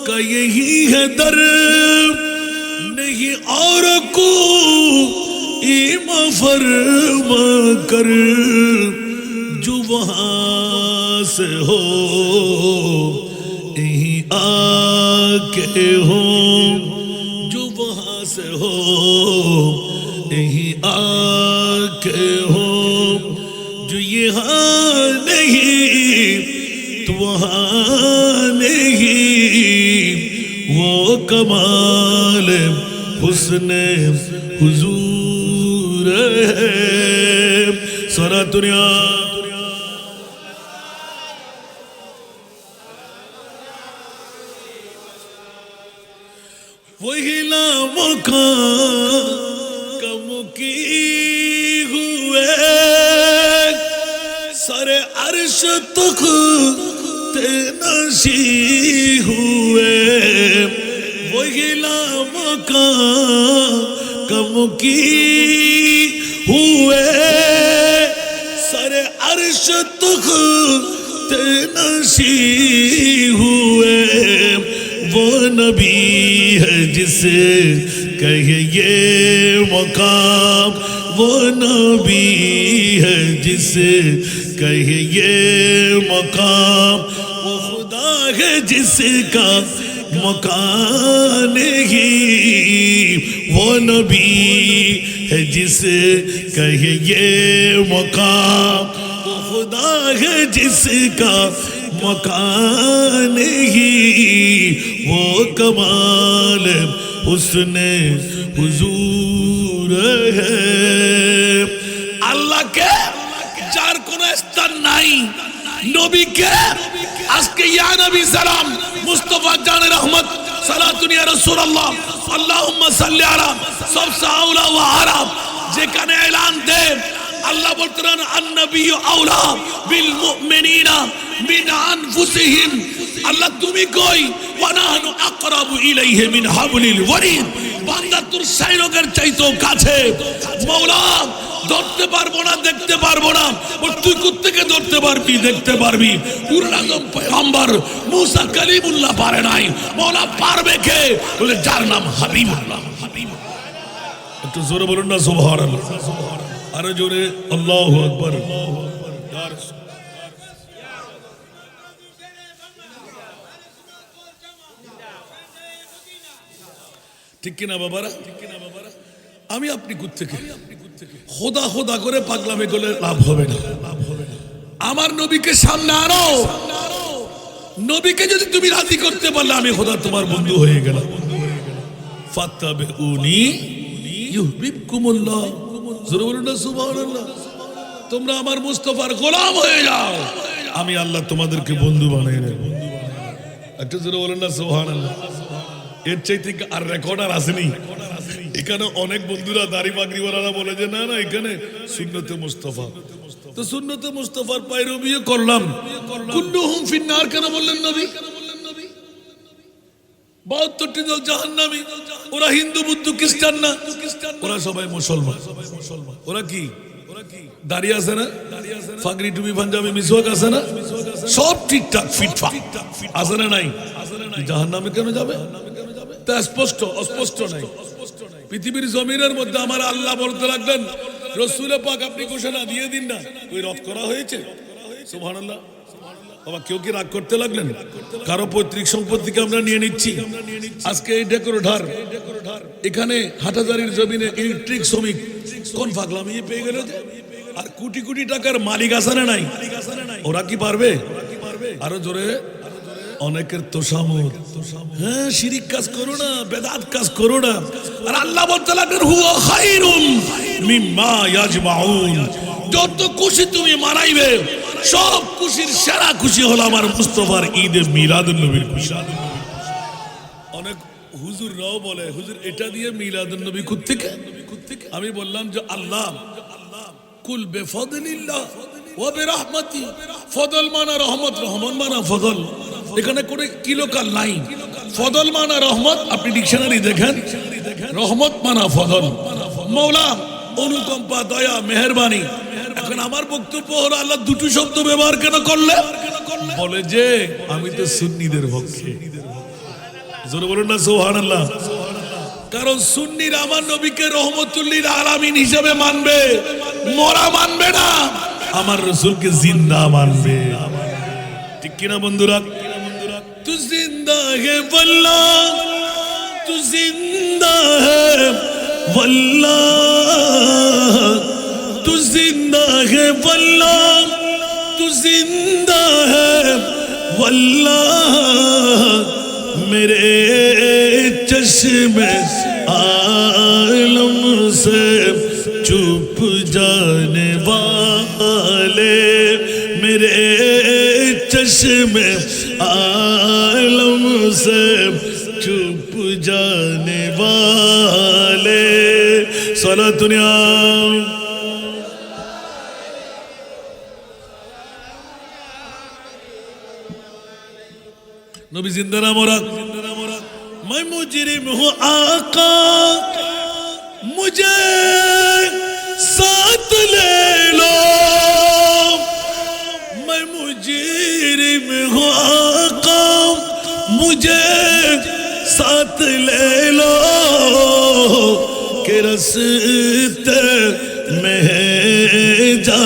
का यही है दर नहीं और कोई फरमा कर, जो वहां से हो यहीं आके हो, जो वहां से हो यहीं आके हो, जो यहाँ नहीं तो वहाँ नहीं, वो कमाल हुस्न हुजूर है। सारा दुनिया वही नामों का कम की हुए, सारे अर्श तक नशी हुए, वही नामों का कम की हुए, सारे अर्श तक नशी हुए, वो नबी है जिसे कहे ये मकाम, वो नबी है जिसे कहे ये मकाम, वो खुदा है जिसका मकान नहीं, वो नबी है जिसे कहे ये मकाम, वो खुदा है जिसका मकान नहीं, वो कमाल हुस्ने हुजूर है। আল্লাহকে যার কোন স্থান নাই, নবীকে আজকে ইয়া নবী সালাম মুস্তাফা জানে রহমত সালাতুন ইয়া রাসূলুল্লাহ আল্লাহুম্মা সাল্লি আলা সব সাউলা ওয়া আরাব, যেখানে এলান দেন আল্লাহ বলতেন আন-নবী আওলা বিল মুমিনিনা মিন আনফুসিহিম, আল্লাহ তুমি কই ওয়া নাহনু আকরাবু ইলাইহি মিন হাবলিল ওয়ারিদ, বান্দা তোর শাইরকের চাইতেও কাছে। মাওলা ধরতে পারবো না, দেখতে পারবো না, তুই কোত্থেকে ধরতে পারবি, দেখতে পারবি? কুরআন আযম পয়গম্বর মুসা কালিমুল্লাহ পারে নাই, মাওলা পারবে কে? বলে যার নাম হাবিবুল্লাহ। একটু জোরে বলুন না সুবহানাল্লাহ, আরো জোরে আল্লাহু আকবার। ঠিক কিনা বাবারা? আমি আপনি কোত্থেকে খোদা খোদা করে পাগলামি করলে লাভ হবে না। আমার নবীকে সামনে আনো, নবীকে যদি তুমি রাজি করতে পারলে আমি খোদা তোমার বন্ধু হয়ে গেলাম। ফাত্তাবিউনি ইউহিব্বুকুমুল্লাহ, জোরে বলুন না সুবহানাল্লাহ। তোমরা আমার মুস্তাফার গোলাম হয়ে যাও, আমি আল্লাহ তোমাদেরকে বন্ধু বানিয়ে নেব। একটু জোরে বলুন না সুবহানাল্লাহ। এর চাইতে আর রেকর্ডার আসেনি। এখানে অনেক বন্ধুরা দাড়ি পাগড়ি ওয়ালারা বলে যে না না এখানে সুন্নতে মুস্তাফা, তো সুন্নতে মুস্তাফার পায়রবিও করলাম। কুল্লুহুম ফিন্নার কেন বললেন নবী? 72টি দল জাহান্নামী। ওরা হিন্দু বুদ্ধ খ্রিস্টান না, ওরা সবাই মুসলমান। ওরা কি দাড়ি আছে না, পাগড়ি টুপি পাঞ্জাবি মিসওয়াক আছে না, সব ঠিকঠাক ফিটফাট আছে না নাই? জাহান্নামে কেন যাবে? তা স্পষ্ট অস্পষ্ট নাই। পৃথিবীর জমিনের মধ্যে আমার আল্লাহ বলতে লাগলেন রাসূল পাক আপনি ঘোষণা দিয়ে দিন না, ওই রদ করা হয়েছে। সুবহানাল্লাহ। বাবা কেউ কি রাগ করতে লাগলেন? কারো পৈতৃক সম্পত্তিকে আমরা নিয়ে নিচ্ছি। আজকে এই ডেকোরেটর এখানে হাটাজারির জমিনে ইলেকট্রিক শ্রমিক কোন পাগলামি পেয়ে গেল যে, আর কোটি কোটি টাকার মালিক আছে না নাই? ওরা কি পারবে? আরো জোরে অনেকের তোষামত। হ্যাঁ শিরিক কাজ করো না, বেদাত কাজ করো না। আর আল্লাহ বলতে লাগলেন হুয়া খায়রুম মিম্মা ইয়াজমাউন, যত খুশি তুমি মানাইবে সব খুশির সেরা খুশি হলো আমার মুস্তাফার ঈদে মিলাদুন নবীর খুশি। অনেক হুজুররাও বলে হুজুর এটা দিয়ে মিলাদুন নবী কোত্থেকে? আমি বললাম যে আল্লাহ কুল বেফদলিল্লাহ ওয়া বিরহমাতি, ফদল মানা রহমত, রহমান মানা ফদল। এখানে কোনো কিলোকাল নাই। ফদল মানা রহমত, আপনি ডিকশনারি দেখেন, রহমত মানা ফদল, মৌলা অনুকম্পা, দয়া, মেহেরবানি। এখন আমার বক্তব্য হলো আল্লাহ দুটো শব্দ ব্যবহার কেন করলে? বলে যে আমি তো সুন্নিদের পক্ষে। জোরে বলুন না সুবহানাল্লাহ। কারণ সুন্নিরা আমার নবীকে রহমতুল্লিল আলামিন হিসেবে মানবে, মরা মানবে না, আমার রাসূলকে জিন্দা মানবে। ঠিক কিনা বন্ধুরা? তু জিন্দা হে বল্লাহ, তু জিন্দা হে বল্লাহ, তু জিন্দা হে বল্লাহ, তু জিন্দা হে বল্লাহ। मेरे चश्मे आलम से चुप जाने वाले, मेरे चश्मे आलम से चुप जाने वाले। सारा दुनिया नबी जिंदा ना मोरा। मैं मुजरिम हूँ आका, मुझे साथ ले लो। मैं मुजरिम हूँ आका, मुझे साथ ले लो। के रस्ते में जा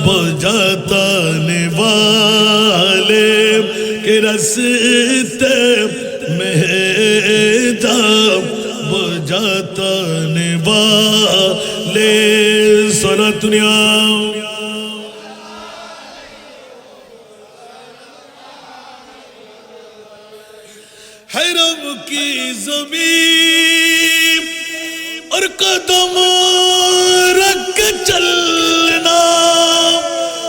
बजाने वाले, के रस्ते में जा बजाने वाले। सारा दुनिया हरम की ज़मीन और कदम रख के चलना,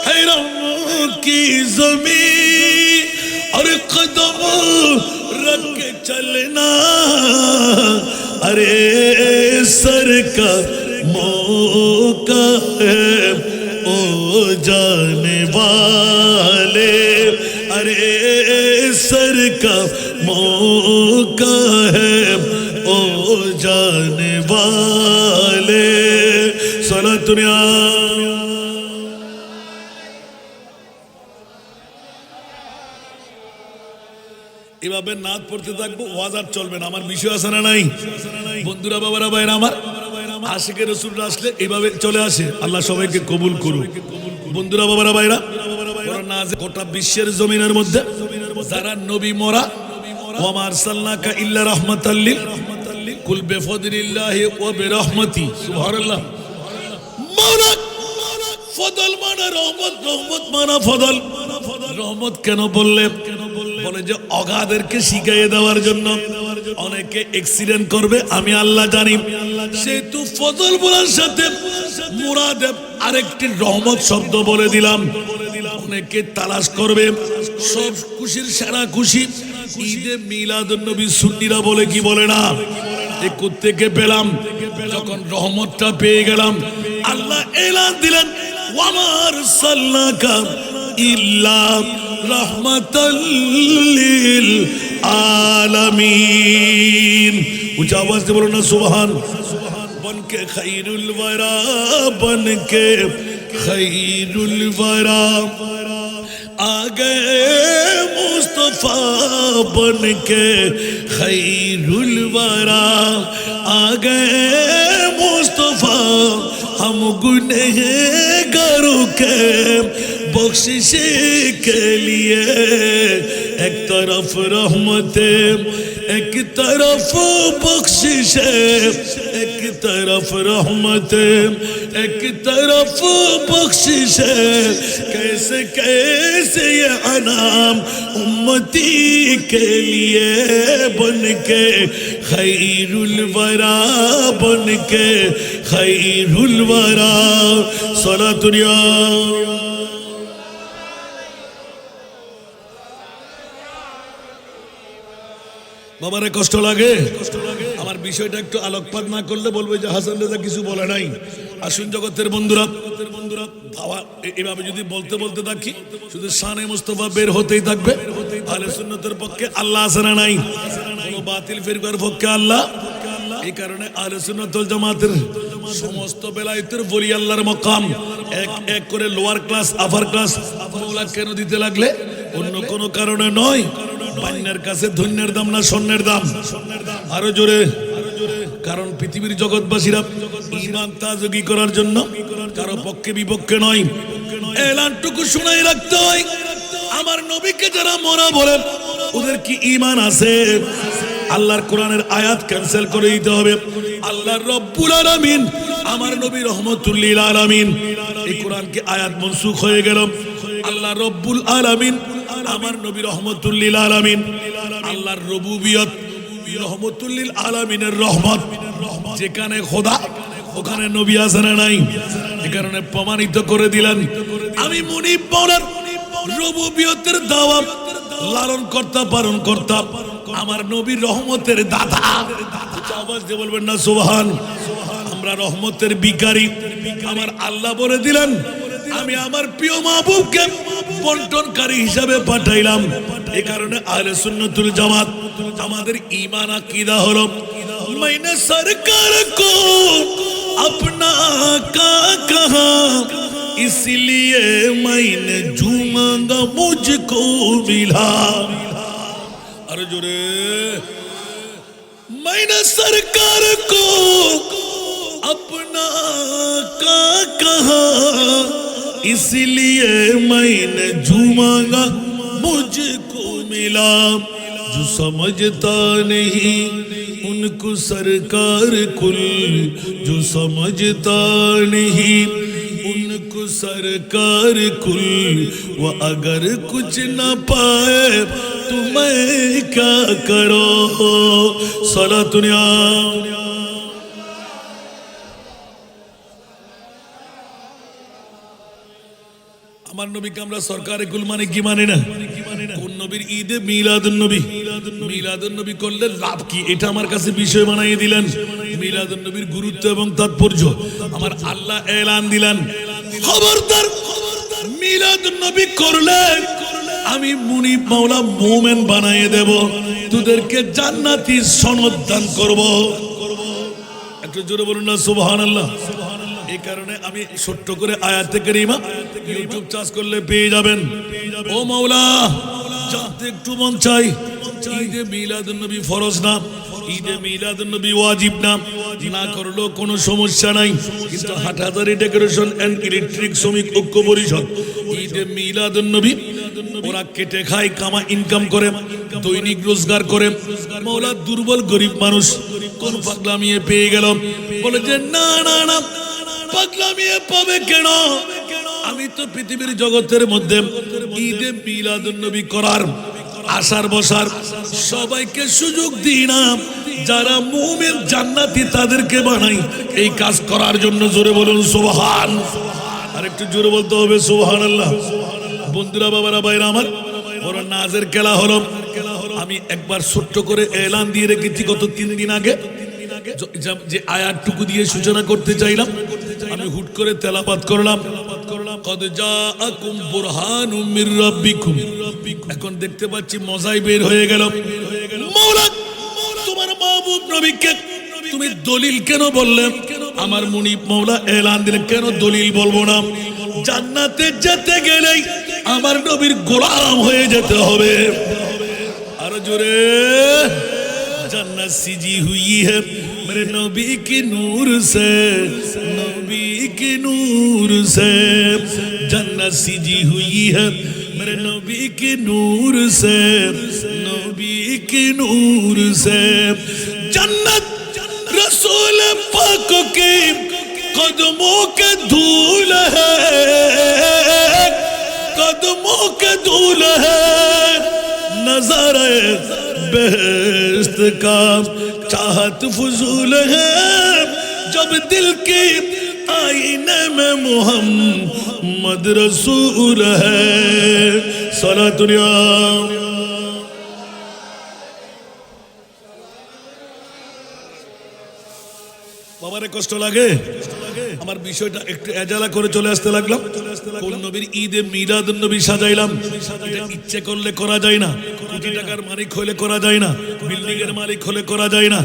हरम की ज़मीन और कदम रख के चलना। अरे सर का मौका है ओ जाने वाले, अरे सर का मौका है ओ जाने वाले। सारा दुनिया এভাবে নাত পড়তে থাকবো, ওয়াজ আর চলবে না। আমার বিষয় আছে না নাই? বন্ধুরা, বাবারা, ভাইরা আমার, আশিকের রাসূল আসলে এভাবে চলে আসে। আল্লাহ সবাইকে কবুল করুন। বন্ধুরা, বাবারা, ভাইরা, গোটা বিশ্বের জমিনের মধ্যে যারা নবী মরা, ওয়া মা আরসালনাকা ইল্লা রাহমাতাল লিল কুল বিফদলিল্লাহি ওয়া বিরহমাতি। সুবহানাল্লাহ। মাওলা ফদল মানা রহমত, রহমত মানা ফদল। রহমত কেন বললে? বলে যে অগাদেরকে শিখিয়ে দেওয়ার জন্য। অনেকে অ্যাক্সিডেন্ট করবে, আমি আল্লাহ জানি। সেহেতু ফজল বলার সাথে মুরাদে আরেকটি রহমত শব্দ বলে দিলাম। অনেকে তালাশ করবে, সব খুশির সেরা খুশি ঈদে মিলাদুন নবী সুন্নিরা বলে কি বলে না? এ কোত্থেকে পেলাম? যখন রহমতটা পেয়ে গেলাম, আল্লাহ এলান দিলেন ওয়া মা আরসালনাকা ইল্লা रहमतल लिल आलमीन। ऊंचा आवाज से बोलो ना सुभान। बन के खैरुल वरा, बन के खैरुल वरा आ गए मुस्तफा, बन के खैरुल वरा आ गए मुस्तफा। हम गुनहगारों के बख्शिश के लिए एक तरफ रहमते, एक तरफ बख्शिश, एक तरफ रहमते, एक तरफ बख्शिश। कैसे कैसे ये अनाम उम्मती के लिए बन के खैरुल वरा, बन के खैरुल वरा। सारा दुनिया বাবারে কষ্ট লাগে। আমার বিষয়টা একটু আলোকপাত না করলে বলবে যে হাসান রেজা কিছু বলে নাই। আসুন জগতের বন্ধুরা, এভাবে যদি বলতে বলতে থাকি শুধু শানে মুস্তাফা বের হতেই থাকবে। আহলে সুন্নাতের পক্ষে আল্লাহ আছে না নাই? কোন বাতিল ফিরকার পক্ষে আল্লাহ। এই কারণে আহলে সুন্নাত ওয়াল জামাতের সমস্ত বেলায়েতের ওলি আল্লাহর মাকাম এক এক করে লোয়ার ক্লাস আপার ক্লাস মৌলা কেন দিতে লাগলে? অন্য কোনো কারণে নয়। বান্যার কাছে ধন্যের দাম না স্বর্ণের দাম? আরো জোরে। কারণ পৃথিবীর জগৎবাসীরা ঈমান তাজগি করার জন্য কারো পক্ষে বিপক্ষে নয়। এলানটুকু শুনাই রাখতে হয়, আমার নবীকে যারা মোরা বলে ওদের কি ঈমান আছে? আল্লাহর কোরআনের আয়াত ক্যান্সেল করে দিতে হবে। আল্লাহ রব্বুল আলামিন আমার নবী রহমতুল লিল আলামিন, এই কোরআনকে আয়াত মনসুখ হয়ে গেল। আল্লাহ রব্বুল আলামিন আমার নবী রহমতুল লিল আলামিন, আল্লাহর রুবুবিয়ত রহমতুল লিল আলামিনের রহমত। যেখানে খোদা ওখানে নবী আছে না নাই? এই কারণে প্রমাণিত করে দিলেন আমি মুনিব মাওলার রুবুবিয়তের দাওয়াত লালন কর্তা পালন কর্তা, আমার নবী রহমতের দাতা। আওয়াজ দিয়ে বলবেন না সুবহান। আমরা রহমতের ভিখারি। আমার আল্লাহ বলে দিলেন আমি আমার প্রিয় মাহবুবকে বন্টনকারী হিসাবে পাঠাইলাম। এই কারণে আহলে সুন্নাতুল জামাত আমাদের ঈমান আকীদা হলো मैंने सरकार को अपना का कहा, इसलिए मैंने झूमांगा मुझको मिला। अरे जोरे मैंने सरकार को अपना का कहा, इसलिए मैंने झूमांगा मुझको मिला। जो समझता नहीं उनको सरकार कुल, जो समझता नहीं उनको सरकार कुल, वो अगर कुछ न पाए तो मैं क्या करो। सला दुनिया আমার নবীকে আমরা সরকারে কুল মানে কি মানে না? কোন নবীর ঈদে মিলাদুন নবী, মিলাদুন নবী করলে লাভ কি? এটা আমার কাছে বিষয় বানিয়ে দিলেন। মিলাদুন নবীর গুরুত্ব এবং তাৎপর্য আমার আল্লাহ এলান দিলেন, খবরদার মিলাদুন নবী করলে আমি মুনিব মাওলা মুমিন বানিয়ে দেব, তোদেরকে জান্নাতি সনদ দান করব। একটু জোরে বলুন না সুবহানাল্লাহ। এই কারণে আমি ছোট্ট করে আয়াতে কারিমা ইউটিউব চার্জ করলে পেয়ে যাবেন। ও মাওলা জানতে একটু মন চাই, ঈদে মিলাদুন নবী ফরজ না, ঈদে মিলাদুন নবী ওয়াজিব না, না করলেও কোনো সমস্যা নাই। কিন্তু হাটহাজারী ডেকোরেশন এন্ড ইলেকট্রিক শ্রমিক ঐক্য পরিষদ ঈদে মিলাদুন নবী ওরা কেটে খায়, কামা ইনকাম করে, দৈনিক রোজগার করে। মাওলা দুর্বল গরিব মানুষ কোন পাগলামিয়ে পেয়ে গেল, বলে যে না না না পাগলামিয়ে পাবে কেন? আমি তো পৃথিবীর জগতের মধ্যে ঈদে মিলাদুন নবী করার আসার বসার সবাইকে সুযোগ দিই না, যারা মুমিন জান্নাতি তাদেরকে বানাই এই কাজ করার জন্য। জোরে বলুন সুবহান। আর একটু জোরে বলতে হবে সুবহানাল্লাহ। বন্ধুরা বাবারা ভাইরা আমার, বড় নাজের খেলা হলো। আমি একবার ছোট্ট করে এলান দিয়ে রেখেছি গত 3 দিন আগে, যে আয়াতটুকু দিয়ে সূচনা করতে চাইলাম, আমি হুট করে তেলাওয়াত করলাম, কদ জাআকুম বুরহানুম মির রাব্বিকুম। এখন দেখতে পাচ্ছি মজাই বের হয়ে গেল। মাওলা তোমার মাহবুব নবীকে তুমি দলিল কেন বললে? আমার মুনিব মাওলা এলান দিলে কেন দলিল বলবো না? জান্নাতে যেতে গেলেই আমার নবীর গোলাম হয়ে যেতে হবে। আরো জোরে, जन्नत सिजी हुई है मेरे नबी के नूर से, नबी के नूर से। जन्नत सिजी हुई है मेरे नबी के नूर से, नबी के नूर से। जन्नत रसूल पाक के कदमों के धूल है, कदमों के धूल है। नज़ारे बेहस्त का चाहत फजूल है, जब दिल के आईने में मोहम्मद रसूल है। सलातुल्लाह বাবারে কষ্ট লাগে? আমার বিষয়টা একটু এজালা করে চলে আসতে লাগলাম। কোন নবীর ঈদে মিলাদুন নবী সাজাইলাম, এটা ইচ্ছে করলে করা যায় না। কোটি টাকার মালিক হলে করা যায় না, বিল্ডিং এর মালিক হলে করা যায় না,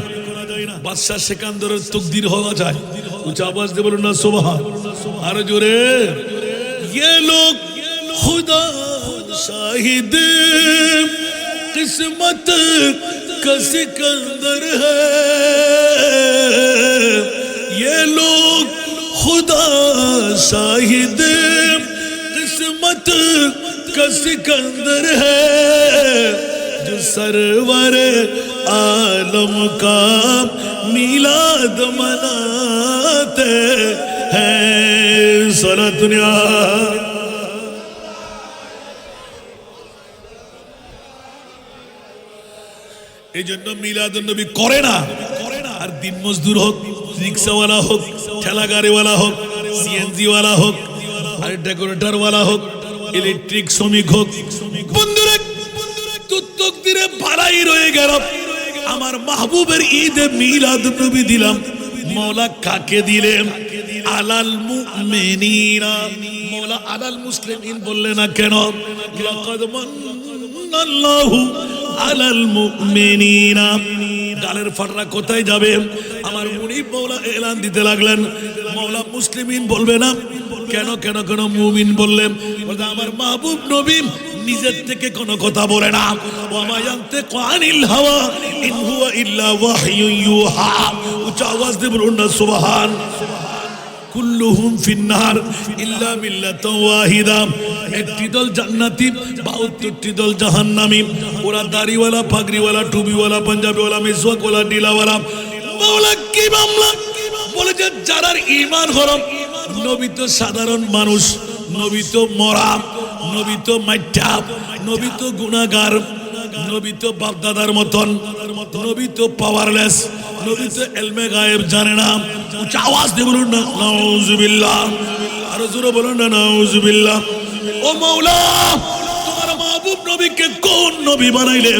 বাদশাহ সেকান্দরের তকদির হওয়া যায়। উচ্চ আওয়াজ দিয়ে বলুন না সুবহান। আরো জোরে। ये लोग खुदा शाहिद किस्मत का सिकंदर है, ये लोग खुदा शाहिद किस्मत का सिकंदर है, जो सरवर आलम का मिलाद मनाते हैं। सारा दुनिया এই জন্য মিলাদুন নবী করে না। আর দিন মজদুর হোক, রিক্সাওয়ালা হোক, ঠেলা গাড়িওয়ালা হোক, সিএনজি ওয়ালা হোক, আর ডেকোরেটর ওয়ালা হোক, ইলেকট্রিক শ্রমিক হোক, বন্ধুরা তকদিরে ভালাই রয়ে গেল। আমার মাহবুবের ঈদে মিলাদুন নবী দিলাম, মওলা কাকে দিলেন? আলাল মুমিনিনা। মওলা আলাল মুসলিমিন বললেন না কেন? লাকাদ মান্নাল্লাহু আলাল মুমিনিনা। গালের ফাটরা কোথায় যাবে? আমার মুনিব মওলা এলান দিতে লাগলেন, মওলা মুসলিমিন বলবে না কেন? কেন কেন মুমিন বললেন? বলতে আমার মাহবুব নবী নিজের থেকে কোনো কথা বলে না। ওয়া মা ইয়ানতিকু আনিল হাওয়া ইন হুয়া ইল্লা ওয়াহয়ুন ইউহা। উচ্চ আওয়াজ দিয়ে বলুন না সুবহান। কুল্লুহুম ফিন্নার ইল্লা মিল্লাতান ওয়াহিদা। একটি দল জান্নাতি, ৭২টি দল জাহান্নামী। ওরা দাড়িওয়ালা, পাগড়িওয়ালা, টুপিওয়ালা, পাঞ্জাবিওয়ালা, মিসওয়াকওয়ালা, ডিলাওয়ালা। মাওলা কি মামলা বলে যে যারা ঈমান হলো, নবী তো সাধারণ মানুষ, নবী তো মরা, নবী তো মাইঠা, নবী তো গুনাহগার, নবী তো বাপদাদার মতন, নবী তো পাওয়ারলেস, নবী তো ইলমে গায়েব জানে না। উচ্চ আওয়াজ দিয়ে বলুন না নাউজুবিল্লাহ। আরো জোরে বলুন না নাউজুবিল্লাহ। ও মাওলা, তোমার মাহবুব নবীকে কোন নবী বানাইলে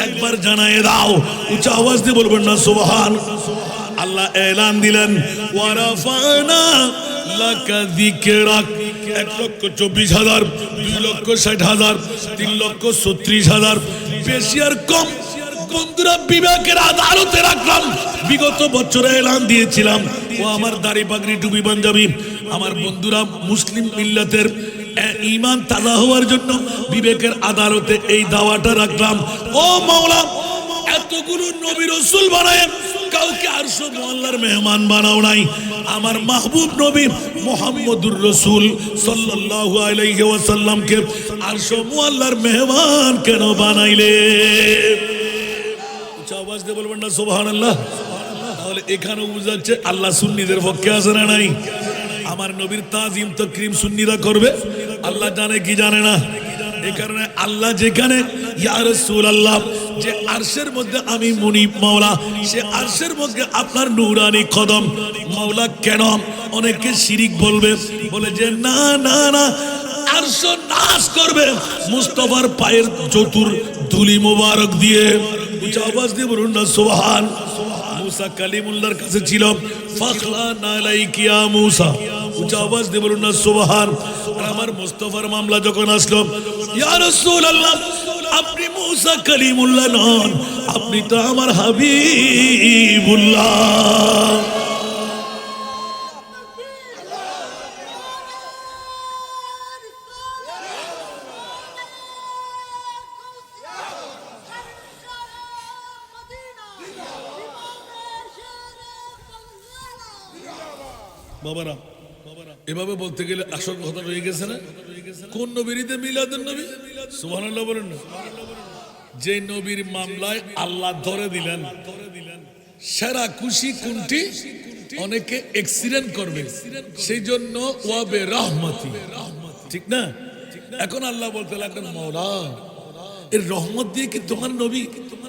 একবার জানায়ে দাও। উচ্চ আওয়াজ দিয়ে বলবেন না সুবহান। আল্লাহ এলান দিলেন, ওয়ারাফানা লাকা যিকরাক। ১,২৪,০০০, ২,৬০,০০০, ৩,৩৬,০০০, বেশি আর কম। বন্ধুরা বিবেকের আদালতে রাখলাম। বিগত বছরে এলান দিয়েছিলাম, ও আমার দাড়ি পাগড়ি টুপি পাঞ্জাবি আমার বন্ধুরা মুসলিম মিল্লাতের ঈমান তাজা হওয়ার জন্য বিবেকের আদালতে এই দাওয়াটা রাখলাম। ও মাওলা, এতগুলো নবী রাসূল বানায় কাউকে আরশ মুআল্লার মেহমান বানাও নাই। আমার মাহবুব নবী মুহাম্মদুর রাসূল সাল্লাল্লাহু আলাইহি ওয়াসাল্লামকে আরশ মুআল্লার মেহমান কেন বানাইলে? আওয়াজ দিয়ে বলবেন না সুবহানাল্লাহ। তাহলে এখানেও বুঝাচ্ছে আল্লাহ সুন্নিদের পক্ষে আছে না নাই? আমার নবীর তাজিম তাকরীম সুন্নিরা করবে, আল্লাহ জানে কি জানে না? এই কারণে আল্লাহ যেখানে ইয়া রাসূলুল্লাহ, যে আরশের মধ্যে আমি মুনিব মাওলা, সে আরশের মধ্যে আপনার নূরানি কদম মাওলা কেন? অনেকে শিরিক বলবে, বলে যে না না না, আরশ নাশ করবে মুস্তাফার পায়ের চতুর ধুলি মোবারক দিয়ে। উচ্চ আওয়াজ দিয়ে বলুন না সুবহান। মুসা কালিমুল্লাহর কাছে ছিল, ফাখলানা আলাইকা ইয়া মুসা। উচ্চ আওয়াজ দিয়ে বলুন না সুবহান। আর আমার মুস্তাফার মামলা যখন আসলো, ইয়া রাসূলুল্লাহ, আপনি মুসা কালিমুল্লাহ নন, আপনি তো আমার হাবিবুল্লাহ। বাবারা, এভাবে বলতে গেলে আসল কথা রয়ে গেছে না? কোন নবীর ঈদে মিলাদুন নবী? সুবহানাল্লাহ বলেন না। যে নবীর মামলায় আল্লাহ ধরে দিলেন, সেরা খুশি কোনটি? অনেকে অ্যাক্সিডেন্ট করবে, সেই জন্য ওয়াবে রহমতি, ঠিক না? এখন আল্লাহ বলতে লাগলেন, মাওলা এর রহমত দিয়ে কি তোমার নবী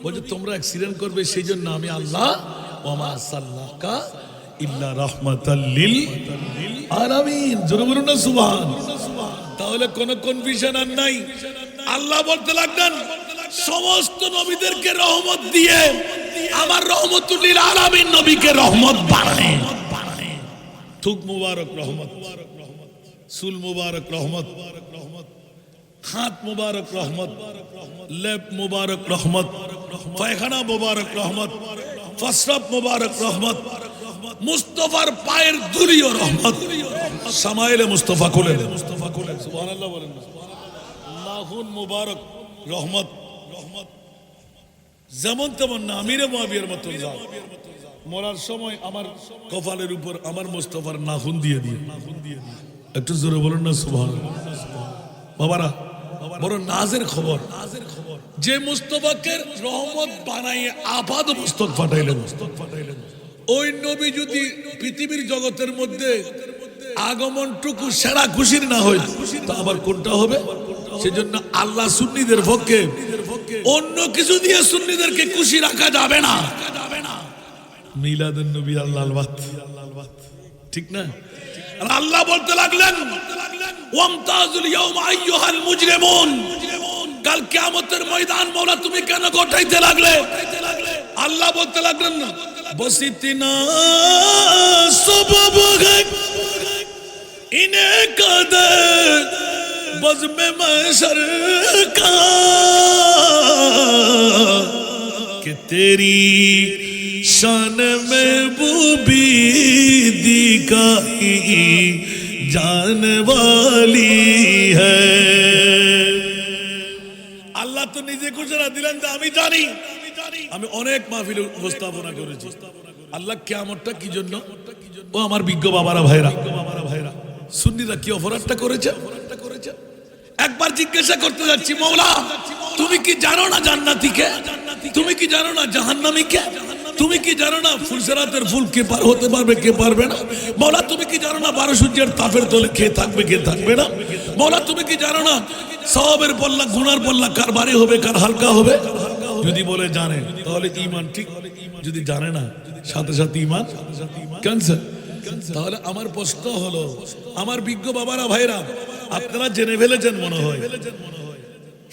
বলছে তোমরা অ্যাক্সিডেন্ট করবে, সেই জন্য আমি আল্লাহ ওমা সাল্লাকা ইল্লা রাহমাতাল লিল আলামিন। জোরে বলুন না সুবহান। তাহলে কোনো কনফিউশন আর নাই। আল্লাহ বলতে লাগলেন, সমস্ত নবীদেরকে রহমত দিয়ে আমার রহমতুল লিল আলামিন নবীকে রহমত বানায়। থুক মুবারক রহমত, চুল মুবারক রহমত, হাত মুবারক রহমত, লেপ মুবারক রহমত, পায়খানা মুবারক রহমত, প্রস্রাব মুবারক রহমত, মুস্তাফার পায়ের ধুলিও রহমত। সামাইলে মুস্তাফা কোলেন, সুবহানাল্লাহ বলেন না। নাখুন মুবারক রহমত, যেমন তেমন না, আমিরে মুআবিয়ার মতন যাও। মরার সময় আমার কপালের উপর আমার মুস্তাফার নাখুন দিয়ে দিয়ে, একটু জোরে বলুন না সুবহানাল্লাহ। বাবারা, বড় নাজের খবর, যে মুস্তাফাকে রহমত বানাইয়ে আপাদ মস্তক ফাটাইলেন, ওই নবী যদি পৃথিবীর জগতের মধ্যে আগমনটুকু সেরা খুশির না হয়, তা আবার কোনটা হবে? সেজন্য আল্লাহ সুন্নিদের পক্ষে অন্য কিছু দিয়ে সুন্নিদেরকে খুশি রাখা যাবে না। মিলাদুন নবী আল্লাহর বাত, ঠিক না? আর আল্লাহ বলতে লাগলেন ওয়ামতাজুল ইয়াওমা আইয়ুহাল মুজরিমুন, কাল কিয়ামতের ময়দান মওলা তুমি কেন গোটাইতে লাগলে? আল্লাহ বলতে লাগলেন না বসিতিনা সবব গায় ইনে কদর বজমে মাশর কা कि तेरी शान में बूबी दिखाई जान वाली है। আল্লাহ তো নিজে ঘোষণা দিলেন যে আমি জানি। আমি অনেক মাহফিলে উপস্থাপনা করেছি আল্লাহ কিয়ামতটা কি জন্য। ও আমার বিজ্ঞ বাবারা ভাইরা, সুন্নিরা কি অপরাধটা করেছে? একবার জিজ্ঞাসা করতে যাচ্ছি, মওলা তুমি কি জানো না জান্নাতীকে? তুমি কি জানো না জাহান্নামীকে? তুমি কি জানো না ফুলসেরাতের ফুল কে পার হতে পারবে কে পারবে না? মওলা তুমি কি জানো না 12 সূর্যের তাপের তলে কে থাকবে কে থাকবে না? মওলা তুমি কি জানো না সওয়াবের পাল্লা গুনার পাল্লা কার ভারী হবে কার হালকা হবে? যদি বলে জানে তাহলে ঈমান ঠিক, যদি জানে না সাথে সাথে ঈমান ক্যান্সেল। তাহলে আমার প্রশ্ন হলো, আমার বিজ্ঞ বাবারা ভাইরা, আপনারা জেনে ফেলেছেন মনে হয়,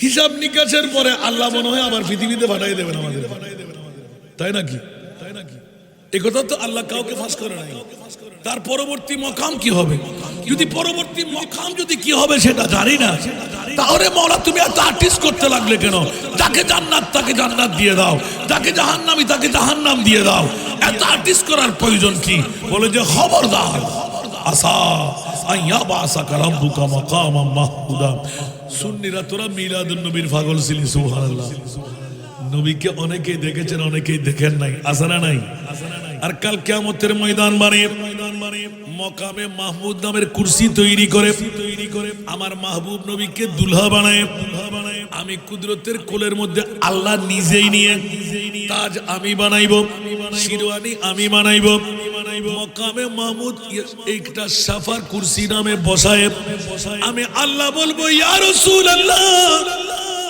হিসাব নিকাশের পরে আল্লাহ মনে হয় আবার পৃথিবীতে পাঠিয়ে দেবেন আমাদের, তাই নাকি? এই কথা তো আল্লাহ কাউকে ফাঁস করে নাই। তার পরবর্তী মকাম কি হবে? যদি পরবর্তী মকাম যদি কি হবে সেটা জানি না, তাহলে মওলা তুমি এত আর্টিস্ট করতে লাগলে কেন? যাকে জান্নাত তাকে জান্নাত দিয়ে দাও, যাকে জাহান্নামী তাকে জাহান্নাম দিয়ে দাও, এত আর্টিস্ট করার প্রয়োজন কি? বলে যে খবরদার, আসা আইয়া বাসাকা রাব্বুকা মাকামাম মাহমুদা। সুন্নিরা তোরা মিলাদুন নবীর পাগল ছিলি, সুবহানাল্লাহ। নবীকে অনেকেই দেখেছেন অনেকেই দেখেন নাই, আছে না নাই? আর কাল কিয়ামতের ময়দান বানিয়ে মকামে মাহমুদ নামের কুরসি তৈরি করে আমার মাহবুব নবীকে দুলহা বানায়, আমি কুদরতের কোলের মধ্যে আল্লাহ নিজেই নিয়ে তাজ আমি বানাইব, শিরওয়ানি আমি বানাইব, মকামে মাহমুদ একটা সাফার কুরসি নামে বসায় আমি আল্লাহ বলবো ইয়া রাসূলুল্লাহ,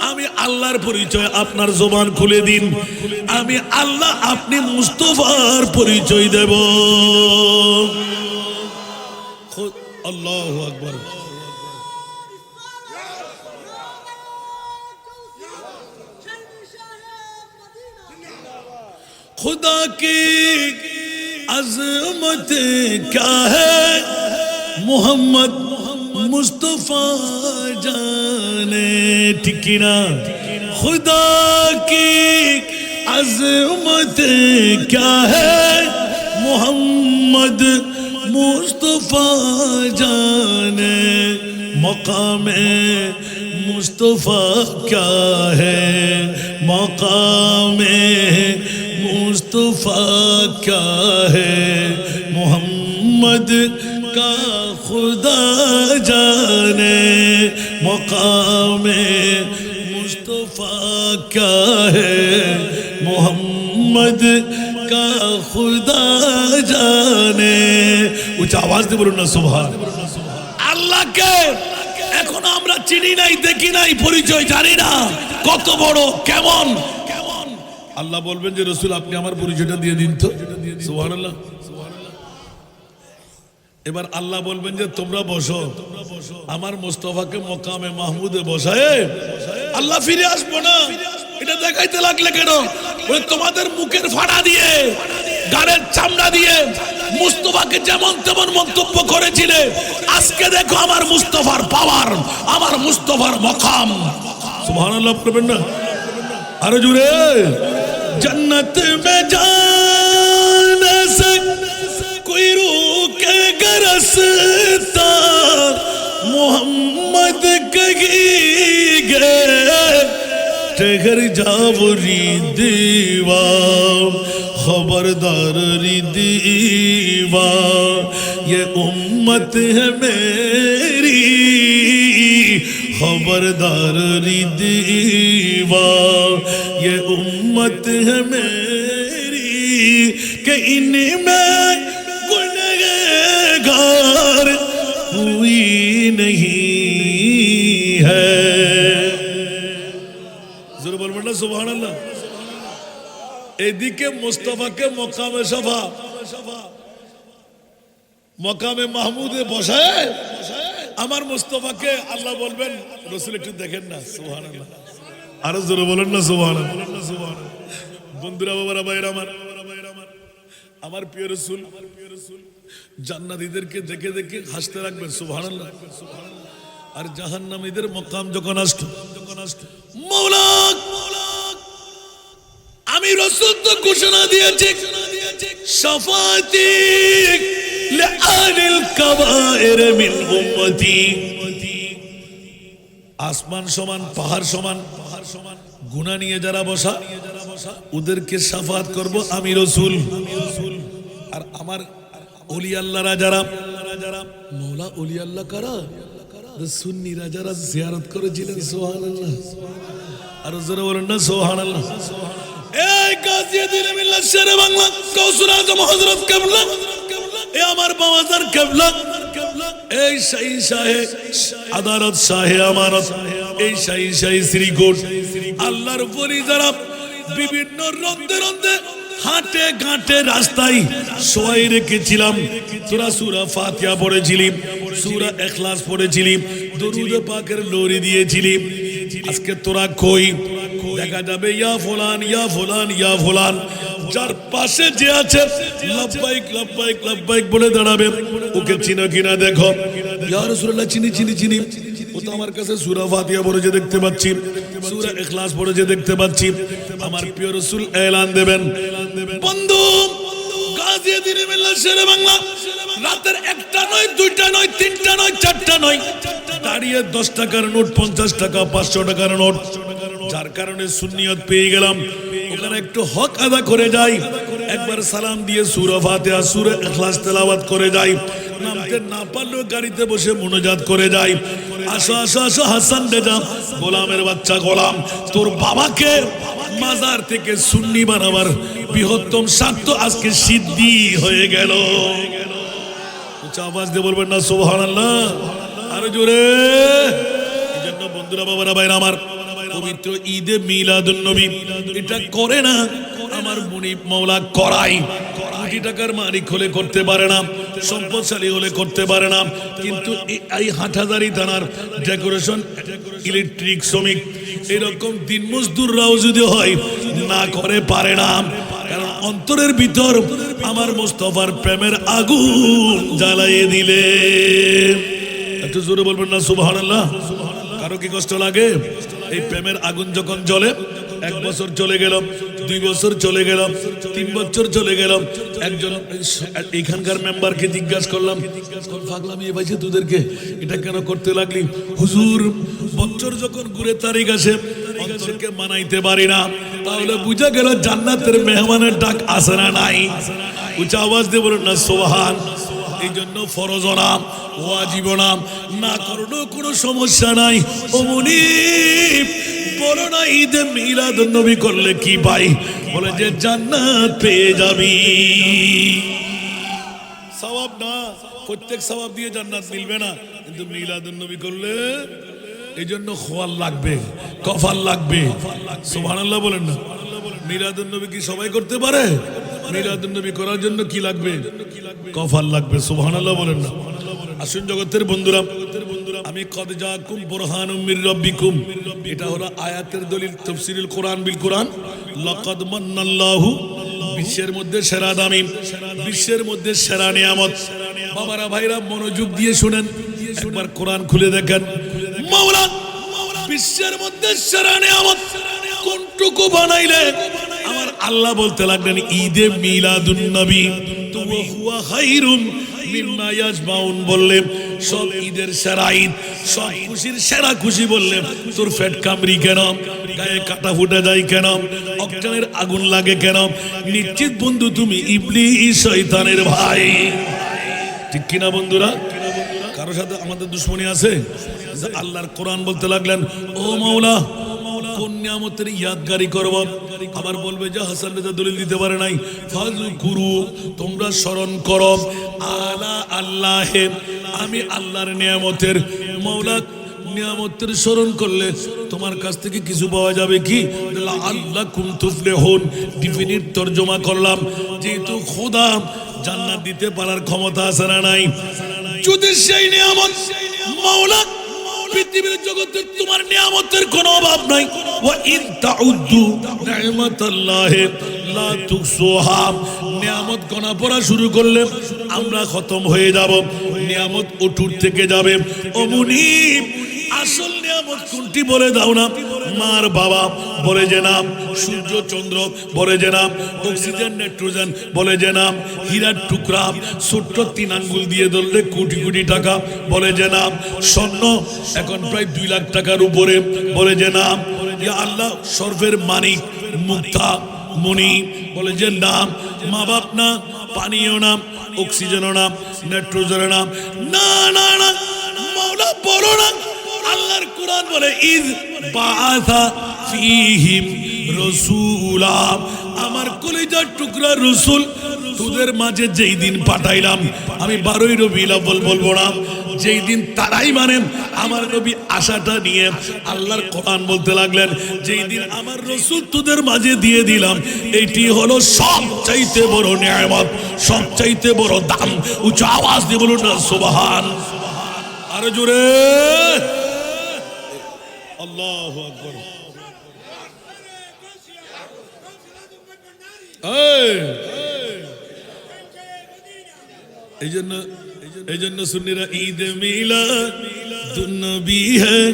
আমি আল্লাহর পরিচয় আপনার জবান খুলে দিন, আমি আল্লাহ আপনি মুস্তাফার পরিচয় দেব। আল্লাহু আকবার। खुदा की अज़मत क्या है मोहम्मद मुस्तफा जाने, ठीक ना? खुदा की अज़मत क्या है मोहम्मद मुस्तफा जाने, मकामे मुस्तफा क्या है मकामे मुस्तफा क्या है मोहम्मद का खुदा जाने, मकामे मुस्तफा क्या है मोहम्मद का खुदा जाने। उच्च आवाज दे बोलুন না সুবহান আল্লাহ। কে এখন আমরা চিনি নাই, দেখি নাই, পরিচয় জানি না, কত বড় কেমন। আল্লাহ বলবেন যে রাসূল আপনি আমার পরিচয়টা দিয়ে দিন তো, সুবহানাল্লাহ। এবার আল্লাহ বলবেন যে তোমরা বসো, আমার মুস্তাফাকে মকামে মাহমুদে বসায় আল্লাহ ফিরে আসবো না। এটা দেখাইতে লাগলে কেন? তোমাদের মুখের ফাড়া দিয়ে গানের চামড়া দিয়ে মুস্তাফাকে যেমন তেমন মন্তব্য করেছিলে, আজকে দেখো আমার মুস্তাফার পাওয়ার, আমার মুস্তাফার মকাম। সুবহানাল্লাহ বলবেন না আরো জোরে। जन्नत में जाने से कोई रोकेगा रास्ता, मोहम्मद कहेंगे ठहर जाओ री दीवा, खबरदार री दीवा, ये उम्मत है मेरी, खबरदार री दीवा, ये उम्मत है मेरी, कि इनमें गुनहगार कोई नहीं है। जरूर बोल बोलना सुभान अल्लाह। एदिके मुस्तफा के मकामे शफा, मकामे महमूदे बसाए আমার মুস্তাফাকে আল্লাহ বলবেন, রাসূল একটু দেখেন না। সুবহানাল্লাহ, আরো জোরে বলেন না সুবহানাল্লাহ। বন্ধুরা, বাবারা, ভাইরা আমার, আমার প্রিয় রাসূল জান্নাতীদেরকে দেখে দেখে হাসতে রাখবেন। সুবহানাল্লাহ। আর জাহান্নামীদের মকাম যখন আসতো, মাওলা আমি রাসূল তো ঘোষণা দিয়েছি, শাফাআতি লিআলিল কাবায়ের মিন উম্মতি। আসমান সমান, পাহাড় সমান, গুনাহ নিয়ে যারা বসা, ওদেরকে শাফাআত করব আমি রাসূল। আর আমার ওলি আল্লাহরা যারা, মওলা ওলি আল্লাহ কারা, সুন্নিরা যারা জিয়ারত করেছিলেন। সুবহানাল্লাহ, আর জোরে বলেন না সুবহানাল্লাহ। এই গাজীউদ্দিন মিল্লাত শেরে বাংলা, কৌসর আজম হযরত কিবলা, এ আমার বাবাজান কিবলা, এই শাহী শাহে আদালত, শাহে আমানত, এই শাহী শাহী শ্রীকোট, আল্লাহর ওলি যারা বিভিন্ন রন্দে রন্দে হাটে ঘাটে রাস্তায় শোয়াই রেখেছিলাম। তোরা সূরা ফাতিহা পড়েছিলি, সূরা ইখলাস পড়েছিলি, দরুদ পাকের লোরি দিয়েছিলি। আজকে তোরা কই? দেখা যাবে ইয়া ফুলান, ইয়া ফুলান, ইয়া ফুলান, যার পাশে যে আছে লাব্বাইক লাব্বাইক লাব্বাইক বলে দাঁড়াবে। ওকে চিনো কিনা দেখো। ইয়া রাসূলুল্লাহ, চিনি চিনি চিনি। ও তো আমার কাছে সূরা ফাতিহা পড়েছে দেখতে পাচ্ছি, সূরা ইখলাস পড়েছে দেখতে পাচ্ছি। আমার প্রিয় রাসূল এলান দেবেন, বন্ধু গাজীউদ্দিন মিল্লাত শেরে বাংলা, রাতের একটা নয়, দুইটা নয়, তিনটা নয়, চারটা নয়, দাঁড়িয়ে 10 টাকার নোট, 50 টাকা, 500 টাকার নোট, যার কারণে সুন্নিয়ত পেয়ে গেলাম। ওখানে একটু হক আদা করে যাই, একবার সালাম দিয়ে সূরা ফাতিহা, সূরা ইখলাস তেলাওয়াত করে যাই, নামতে না পারলেও গাড়িতে বসে মুনাজাত করে যাই। আসো আসো আসো হাসান রেজা, গোলামের বাচ্চা গোলাম, তোর বাবাকে মাজার থেকে সুন্নি বানাবার বৃহত্তম স্বার্থ আজকে সিদ্ধি হয়ে গেল। উচ্চ আওয়াজ দিয়ে বলবেন না সুবহানাল্লাহ, আরো জোরে। এই জন্য বন্ধুরা, বাবারা, ভাইরা আমার, পবিত্র ঈদে মিলাদুন নবী এটা করে না আমার মুনিব মাওলা করাই। কোটি টাকার মালিক হলে করতে পারে না, সম্পদশালী হলে করতে পারে না, কিন্তু এই হাটহাজারী থানার ডেকোরেশন, ইলেকট্রিক শ্রমিক, এরকম দিন মজদুররাও যদি হয় না করে পারে না। কারণ অন্তরের ভিতর আমার মুস্তাফার প্রেমের আগুন জ্বালিয়ে দিলে। একটু জোরে বলবেন না সুবহানাল্লাহ। কারো কি কষ্ট লাগে? এই প্রেমের আগুন যখন জ্বলে, 1 বছর চলে গেল, 2 বছর চলে গেল, 3 বছর চলে গেল। একজন এখানকার মেম্বারকে জিজ্ঞাসা করলাম, পাগলামি পাইছে তোদেরকে, এটা কেন করতে লাগলি? হুজুর, বছর যখন ঘুরে তারিখ আসে অন্তরকে মানাইতে পারি না, তাহলে বুঝা গেল জান্নাতের মেহমানের ডাক আসে না নাই। উঁচা আওয়াজ দিয়ে বলুন না সুবহান। এই জন্য ফরজ না, ওয়াজিব না করলেও কোনো সমস্যা নাই। ও মুনিব, বলো না ঈদে মিলাদুন নবী করলে কি পাই? বলে যে জান্নাত পেয়ে যাবি। সওয়াব না, প্রত্যেক সওয়াব দিয়ে জান্নাত মিলবে না, কিন্তু মিলাদুন নবী করলে এই জন্য খোয়াল লাগবে, কফাল লাগবে। সুবহানাল্লাহ বলেন না। মিলাদুন নবী কি সবাই করতে পারে? মিলাদুন নবী করার জন্য কি লাগবে? কফাল লাগবে। সুবহানাল্লাহ বলেন না। আসুন জগতের বন্ধুরা, আমি কদ জাকুম বুরহানুম মির রাব্বিকুম, এটা হলো আয়াতের দলিল, তাফসীরুল কোরআন বিল কোরআন। লাকাদ মান্নাল্লাহু বিশ্বের মধ্যে সেরা দামি, বিশ্বের মধ্যে সেরা নিয়ামত। বাবারা ভাইরা মনোযোগ দিয়ে শুনেন, একবার কোরআন খুলে দেখেন। মাওলা বিশ্বের মধ্যে সেরা নিয়ামত কোনটুকু বানাইলে আমার আল্লাহ বলতে লাগলেন ঈদে মিলাদুন নবী তো হুয়া খায়রুম মিম্মা ইয়াজমাউন। বললেন সব ঈদের সেরা ঈদ, সব খুশির সেরা খুশি। বললেন তোর পেট কামড়ি কেন, গায়ে কাটা ফুটে যায় কেন, অজ্ঞানের আগুন লাগে কেন? নিশ্চিত বন্ধু তুমি ইবলিস শয়তানের ভাই, ঠিক কিনা বন্ধুরা? কারোর সাথে আমাদের দুশ্মনী আছে? আল্লাহর কোরআন বলতে লাগলেন ও মাওলা কোন নিয়ামতের ইয়াদগারি করব? আবার বলবে যে হাসান রেজা দলিল দিতে পারে নাই। ফাযকুরু তোমরা স্মরণ করো আলা আল্লাহে, আমি আল্লাহর নিয়ামতের। মাওলা নিয়ামতের স্মরণ করলে তোমার কাছ থেকে কিছু পাওয়া যাবে কি? লাআল্লাকুম তুফলিহুন। ডিফিনিট তরজমা করলাম, যেহেতু খোদা জান্নাত দিতে পারার ক্ষমতা আছে না নাই? যদি সেই নিয়ামত মাওলা পৃথিবীর জগতে তোমার নিয়ামতের কোনো অভাব নাই। ওয়া ইন তাউদ্দু নি'মাতাল্লাহি লা তুহসুহা। নিয়ামত গোনা পড়া শুরু করলে আমরা খতম হয়ে যাব, নিয়ামত অটুট থেকে যাবে। ও মুনিব আসল নিয়ামত কোনটি বলে দাও না? মার বাবা বলে যে নাম, সূর্য চন্দ্র বলে যে নাম, অক্সিজেন নাইট্রোজেন বলে যে নাম, হীরার টুকরা ছোট্ট 3 আঙ্গুল দিয়ে ধরলে কোটি কোটি টাকা বলে যে নাম, স্বর্ণ এখন প্রায় 2 লাখ টাকার উপরে বলে যে নাম। ইয়া আল্লাহ সর্বের মানিক মুক্তা মনি বলে যে নাম। মা বাপ না, পানিও নাম, অক্সিজেনও নাম, নাইট্রোজেনও নাম। না না না মাওলা বলো না। আল্লাহর কোরআন বলে ইয বাআসা ফীহিম রাসূলা। আমার কলিজার টুকরা রাসূল তোদের মাঝে যেই দিন পাঠাইলাম আমি 12ই রবিউল আউয়াল বলবো না, যেই দিন তারাই মানেন আমার নবী আশাটা নিয়ে। আল্লাহর কোরআন বলতে লাগলেন যেই দিন আমার রাসূল তোদের মাঝে দিয়ে দিলাম, এইটি হলো সবচাইতে বড় নিয়ামত, সবচাইতে বড় দাম। উচ্চ আওয়াজ দিয়ে বলুন না সুবহান। আরো জোরে আল্লাহু আকবার। এই জন্য সুন্নিরা ঈদ মিলাদুন নবী হ্যায়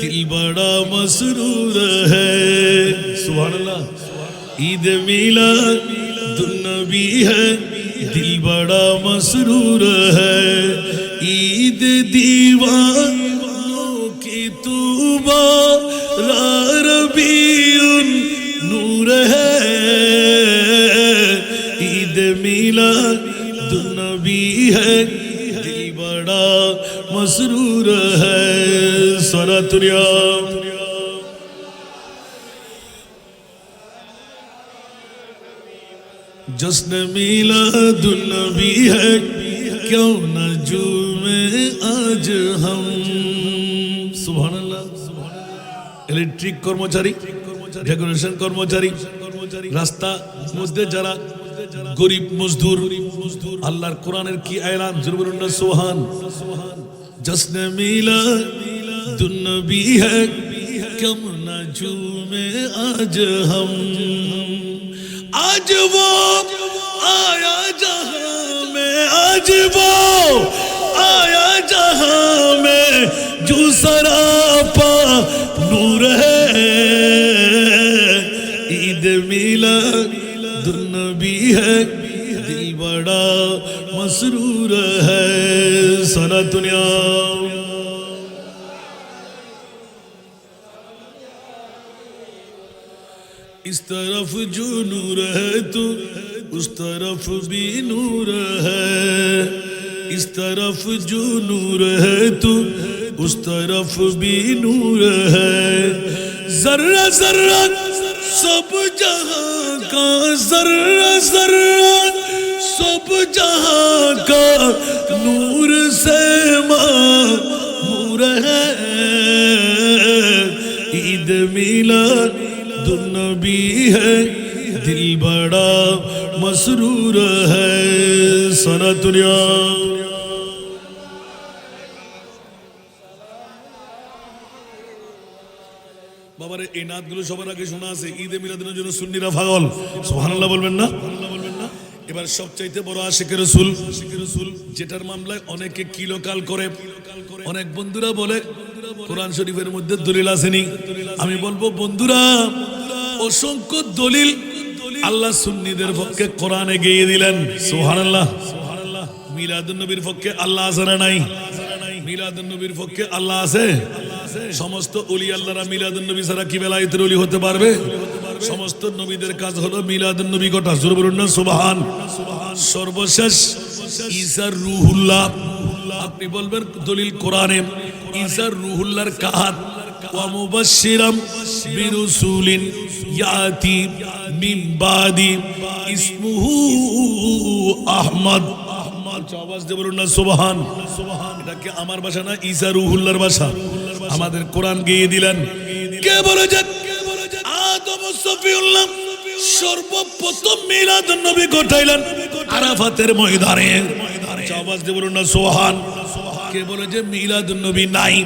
দিল বড়া মসরুর হ্যায়। সুবহানাল্লাহ। ঈদ মিলাদুন নবী হ্যায় দিল বড়া মসরুর হ্যায়। ঈদ दीवानों की तूबा रबीउन नूर है। ईद मिलादुन नबी है दिल बड़ा मसरूर है। सलातुल्लाह जश्न मिलादुन नबी है क्यों न झूमे आज हम। सुबहानाल्लाह। इलेक्ट्रिक कर्मचारी, डेकोरेशन कर्मचारी, रास्ता मধ্যে যারা গরিব মজদুর, আল্লাহর কোরআনের কি এলান জোরে বলুন না সুবহান। जश्न मिलादुन नबी है क्यों न झूमे आज हम। आज वो आया जहां में, आज वो आया जहां में जो सरापा नूर है। ईद मिलादुन नबी है दिल बड़ा मसरूर है। सलातुल्लाह इस तरफ जो नूर है तो उस तरफ भी नूर है। इस तरफ जो नूर है तो उस तरफ भी नूर है। जर्रा जर्रा सब जहां का, जर्रा जर्रा सब जहां का नूर से मामूर है। ईद मिलादुन नबी है दिल बड़ा मसरूर है। सलातुल्लाह बाबारे বাবারে এই নাতগুলো সবার আগে শোনা আছে, ঈদে মিলাদের জন্য সুন্নিরা পাগল, সুবহানাল্লাহ বলবেন না? এবার সবচাইতে বড় আশিকের রাসূল, যেটার মামলায় অনেকে কিলোকাল করে। অনেক বন্ধুরা বলে কোরআন শরীফের মধ্যে দলিল আসেনি। আমি বলবো বন্ধুরা, অসংখ্য দলিল আল্লাহ সুন্নিদের পক্ষে কোরআনে গিয়ে দিলেন, সুবহানাল্লাহ। মিলাদুন নবীর পক্ষে আল্লাহ আছে না নাই? মিলাদুন নবীর পক্ষে আল্লাহ আছে। সমস্ত ওলি আল্লাহরা মিলাদুন নবী ছাড়া কি বেলায়েতের ওলি হতে পারবে? সমস্ত নবীদের কাজ হলো মিলাদুন নবী ঘটা, জোরে বলুন না সুবহান। সর্বশেষ ঈসার রূহুল্লাহ, আপনি বলবেন দলিল কোরআনে, ঈসার রূহুল্লাহর কাহাত ওয়া মুবাশশিরাম বিরুসুলিন ইয়াতি মিন বাদি ইসমুহু আহমদ। আওয়াজ দিয়ে বলুন না সুবহান। এটা কি আমার ভাষা না, ঈসা রূহুল্লাহর ভাষা। আমাদের কোরআন গিয়ে দিলেন। কে বলেছে? আদম সফিউল্লাহ সর্বপ্রথম মিলাদুন নবী ঘটাইলেন আরাফাতের ময়দানে। আওয়াজ দিয়ে বলুন না সুবহান। কে বলে যে মিলাদুন নবী নাই?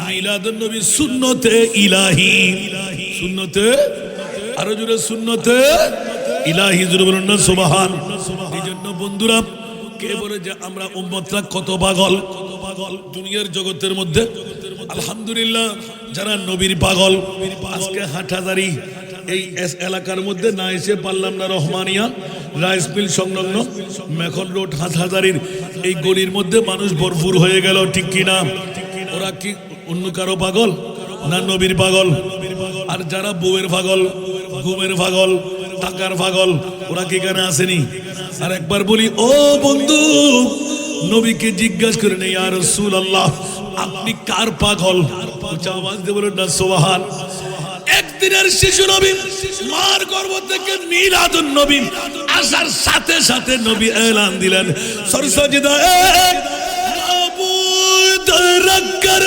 মিলাদুন নবী সুন্নতে ইলাহি, সুন্নতে, আরো জোরে সুন্নতে ইলাহি, জোরে বলুন না সুবহান। এই জন্য বন্ধুরা, কে বলে যে আমরা উম্মতরা কত পাগল? দুনিয়ার জগতের মধ্যে আলহামদুলিল্লাহ যারা নবীর পাগল, আজকে হাটহাজারি এই এলাকার মধ্যে না এসে পারলাম না, রহমানিয়া রাইস মিল সংলগ্ন মেখল রোড হাটহাজারির এই গলির মধ্যে মানুষ ভরপুর হয়ে গেল, ঠিক কিনা? ওরা কি অন্য কারো পাগল না নবীর পাগল? আর যারা বউয়ের পাগল, ঘুমের পাগল, টাকার পাগল, ওরা কি এখানে আসেনি? আর একবার বলি, ও বন্ধু, নবীকে জিজ্ঞাসা করে নেই, ইয়া রাসূলুল্লাহ আপনি কার পাগল? আওয়াজ দিয়ে বলুন না সুবহান। একদিনের শিশু নবী মার গর্ভ থেকে মিলাদুন নবী আসার সাথে সাথে নবী এলান দিলেন, সরসজিদা মাবুদ রক্কর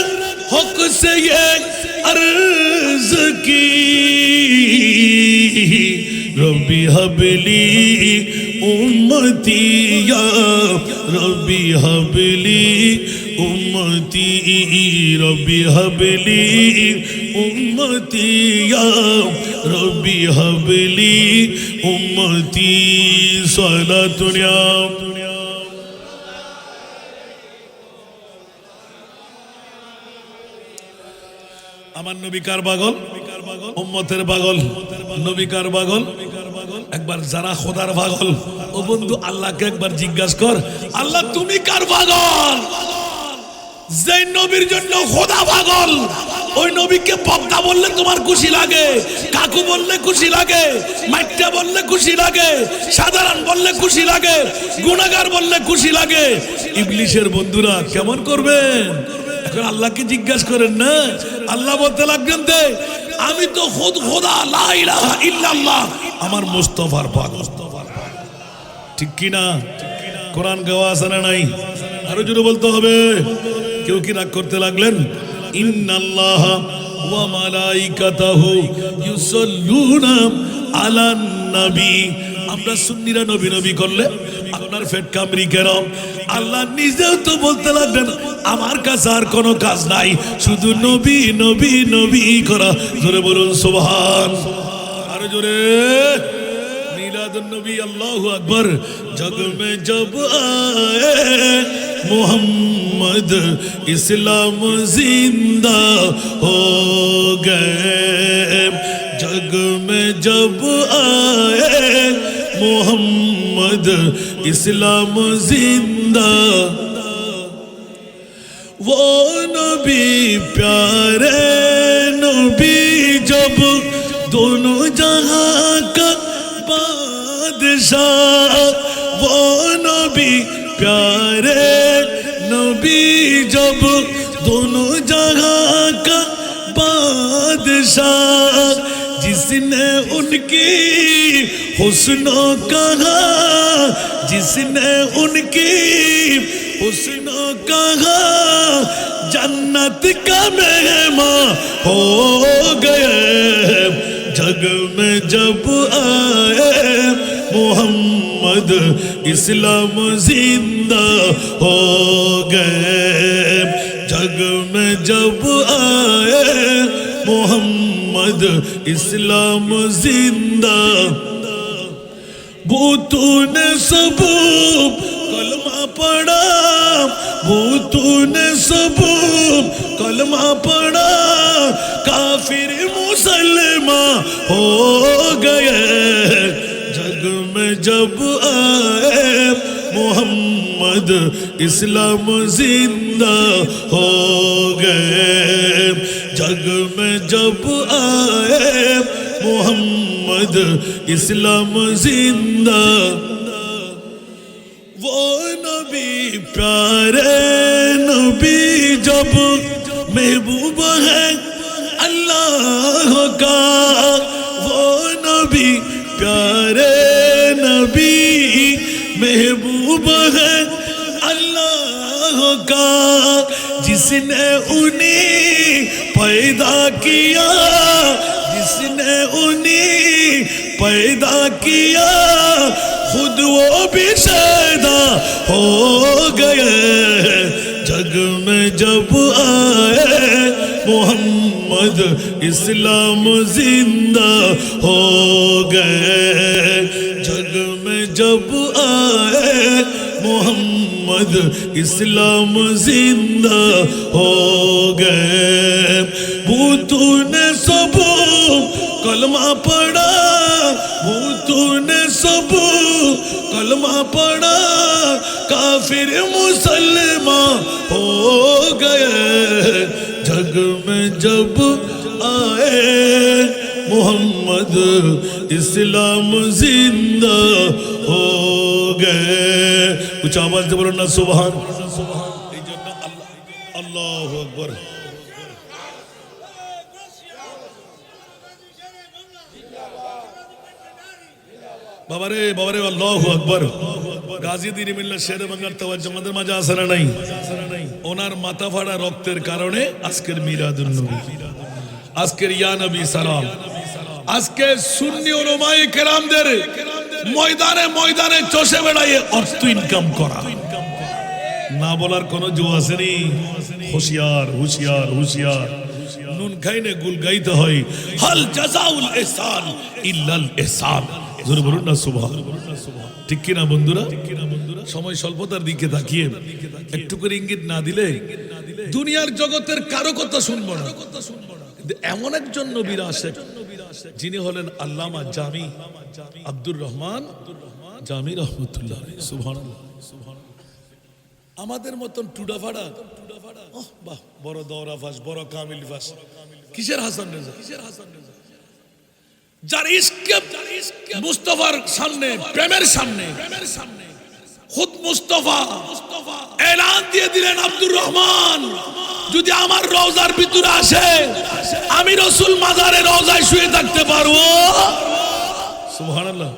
হক সে अर्ज की रब्बी हबली उम्मती या रब्बी हबली उम्मती रब्बी हबली उम्मती या रब्बी हबली उम्मती सलातुनिया। আমার নবী কার পাগল? উম্মতের পাগল। নবী কার পাগল? একবার যারা খোদার পাগল, ও বন্ধু আল্লাহকে একবার জিজ্ঞাসা কর, আল্লাহ তুমি কার পাগল? যে নবীর জন্য খোদা পাগল, ওই নবীকে পদ্মা বললে তোমার খুশি লাগে, কাকু বললে খুশি লাগে, মাইট্টা বললে খুশি লাগে, সাধারণ বললে খুশি লাগে, গুনাহগার বললে খুশি লাগে। ইবলিশের বন্ধুরা কেমন করবেন? এখন আল্লাহকে জিজ্ঞাসা করেন না। আল্লাহ বলতে লাগবেন যে আমি তো খুদ খোদা, লা ইলাহা ইল্লাল্লাহ, আমার মুস্তাফার পাগল, ঠিক কি না? কোরআন গাওয়া আছে না নাই? আরো জোরে বলতে হবে। কেউ কি রাগ করতে লাগলেন? ইন্নাল্লাহা ওয়া মালাইকাতাহু ইউসাল্লুনা আলান নবী। আমরা সুন্নিরা নবী নবী করলে আপনার পেট কামড়ি কেন? আল্লাহ নিজেও তো বলতে লাগলেন আমার কাছে আর কোনো কাজ নাই, শুধু নবী নবী নবী করা। জোরে বলুন সুবহান। আরো জোরে। মিলাদুন নবী, আল্লাহু আকবার। জগ মে জব আয়ে মোহাম্মদ ইসলাম জিন্দা হো গয়ে, जग में जब आए मोहम्मद इस्लाम जिंदा, वो नबी प्यारे नबी जब दोनों जहां का बादशाह, वो नबी प्यारे नबी जब दोनों जहां का बादशाह, जिसने उनकी हुस्नो कहा, जिसने उनकी हुस्नो कहा, जन्नत का मेहमान हो गए। जग में जब आए मोहम्मद इस्लाम जिंदा हो गए, जग में जब आए मोहम्मद मोहम्मद इस्लाम जिंदा तूने सबूब कलमा पढ़ा तूने सबूब कलमा पढ़ा काफिर मुसलमान हो गए जग में जब आए मोहम्मद इस्लाम जिंदा हो गए जग में जब आए मोहम्मद इस्लाम जिंदा वो नबी प्यारे नबी जब महबूब है अल्लाह का वो नबी प्यारे नबी महबूब है अल्लाह का जिसने उन्हें पैदा किया जिसने उन्हें पैदा किया खुद वो भी पैदा हो गए जग में जब आए मोहम्मद इस्लाम जिंदा हो गए जग में जब आए मोहम्मद इस्लाम जिंदा हो गए तूने सबू कलमा पढ़ा तूने सबू कलमा पढ़ा काफिर मुसलमान हो गए जग में जब आए मोहम्मद इस्लाम जिंदा हो गए कुछ आवाज से बोलो ना सुभान अल्लाहु अकबर বাবারে বাবারে আল্লাহু আকবার গাজী দিনী মিল্লাহ শেরে বাংলার তাওয়াজ্জুহ আমাদের মাঝে আছে না নাই ওনার মাথা ফাড়া রক্তের কারণে আজকের মিলাদুন নবী আজকের ইয়া নবী সালাম আজকে সুন্নি উলামায়ে কেরামদের ময়দানে ময়দানে চষে বেড়ায় অর্থ ইনকাম করা না বলার কোনো জো আসেনি হুঁশিয়ার হুঁশিয়ার হুঁশিয়ার নুন খাইনে গুল গাইতে হয় হাল জাযাউল ইহসান ইল্লাল ইহসান জোরে বলুন না সুবহান ঠিক কি না বন্ধুরা সময় স্বল্পতার দিকে তাকিয়ে একটু করে ইঙ্গিত না দিলে দুনিয়ার জগতের কারো কথা শুনবো না কিন্তু এমন একজন নবীর আশিক যিনি হলেন আল্লামা জামি আব্দুর রহমান জামি রহমাতুল্লাহ সুবহানাল্লাহ আমাদের মতন টুডাফাড়া বাহ বড় দৌরা ফাস বড় কামিল ফাস কিসের হাসান রেজা যার ইশকে মুস্তাফার সামনে প্রেমের সামনে খুদ মুস্তাফা এলান দিয়ে দিলেন আব্দুর রহমান যদি আমার রওজার ভিতরে আসে আমি রাসূল মাজারে রওজায় শুয়ে থাকতে পারবো সুবহানাল্লাহ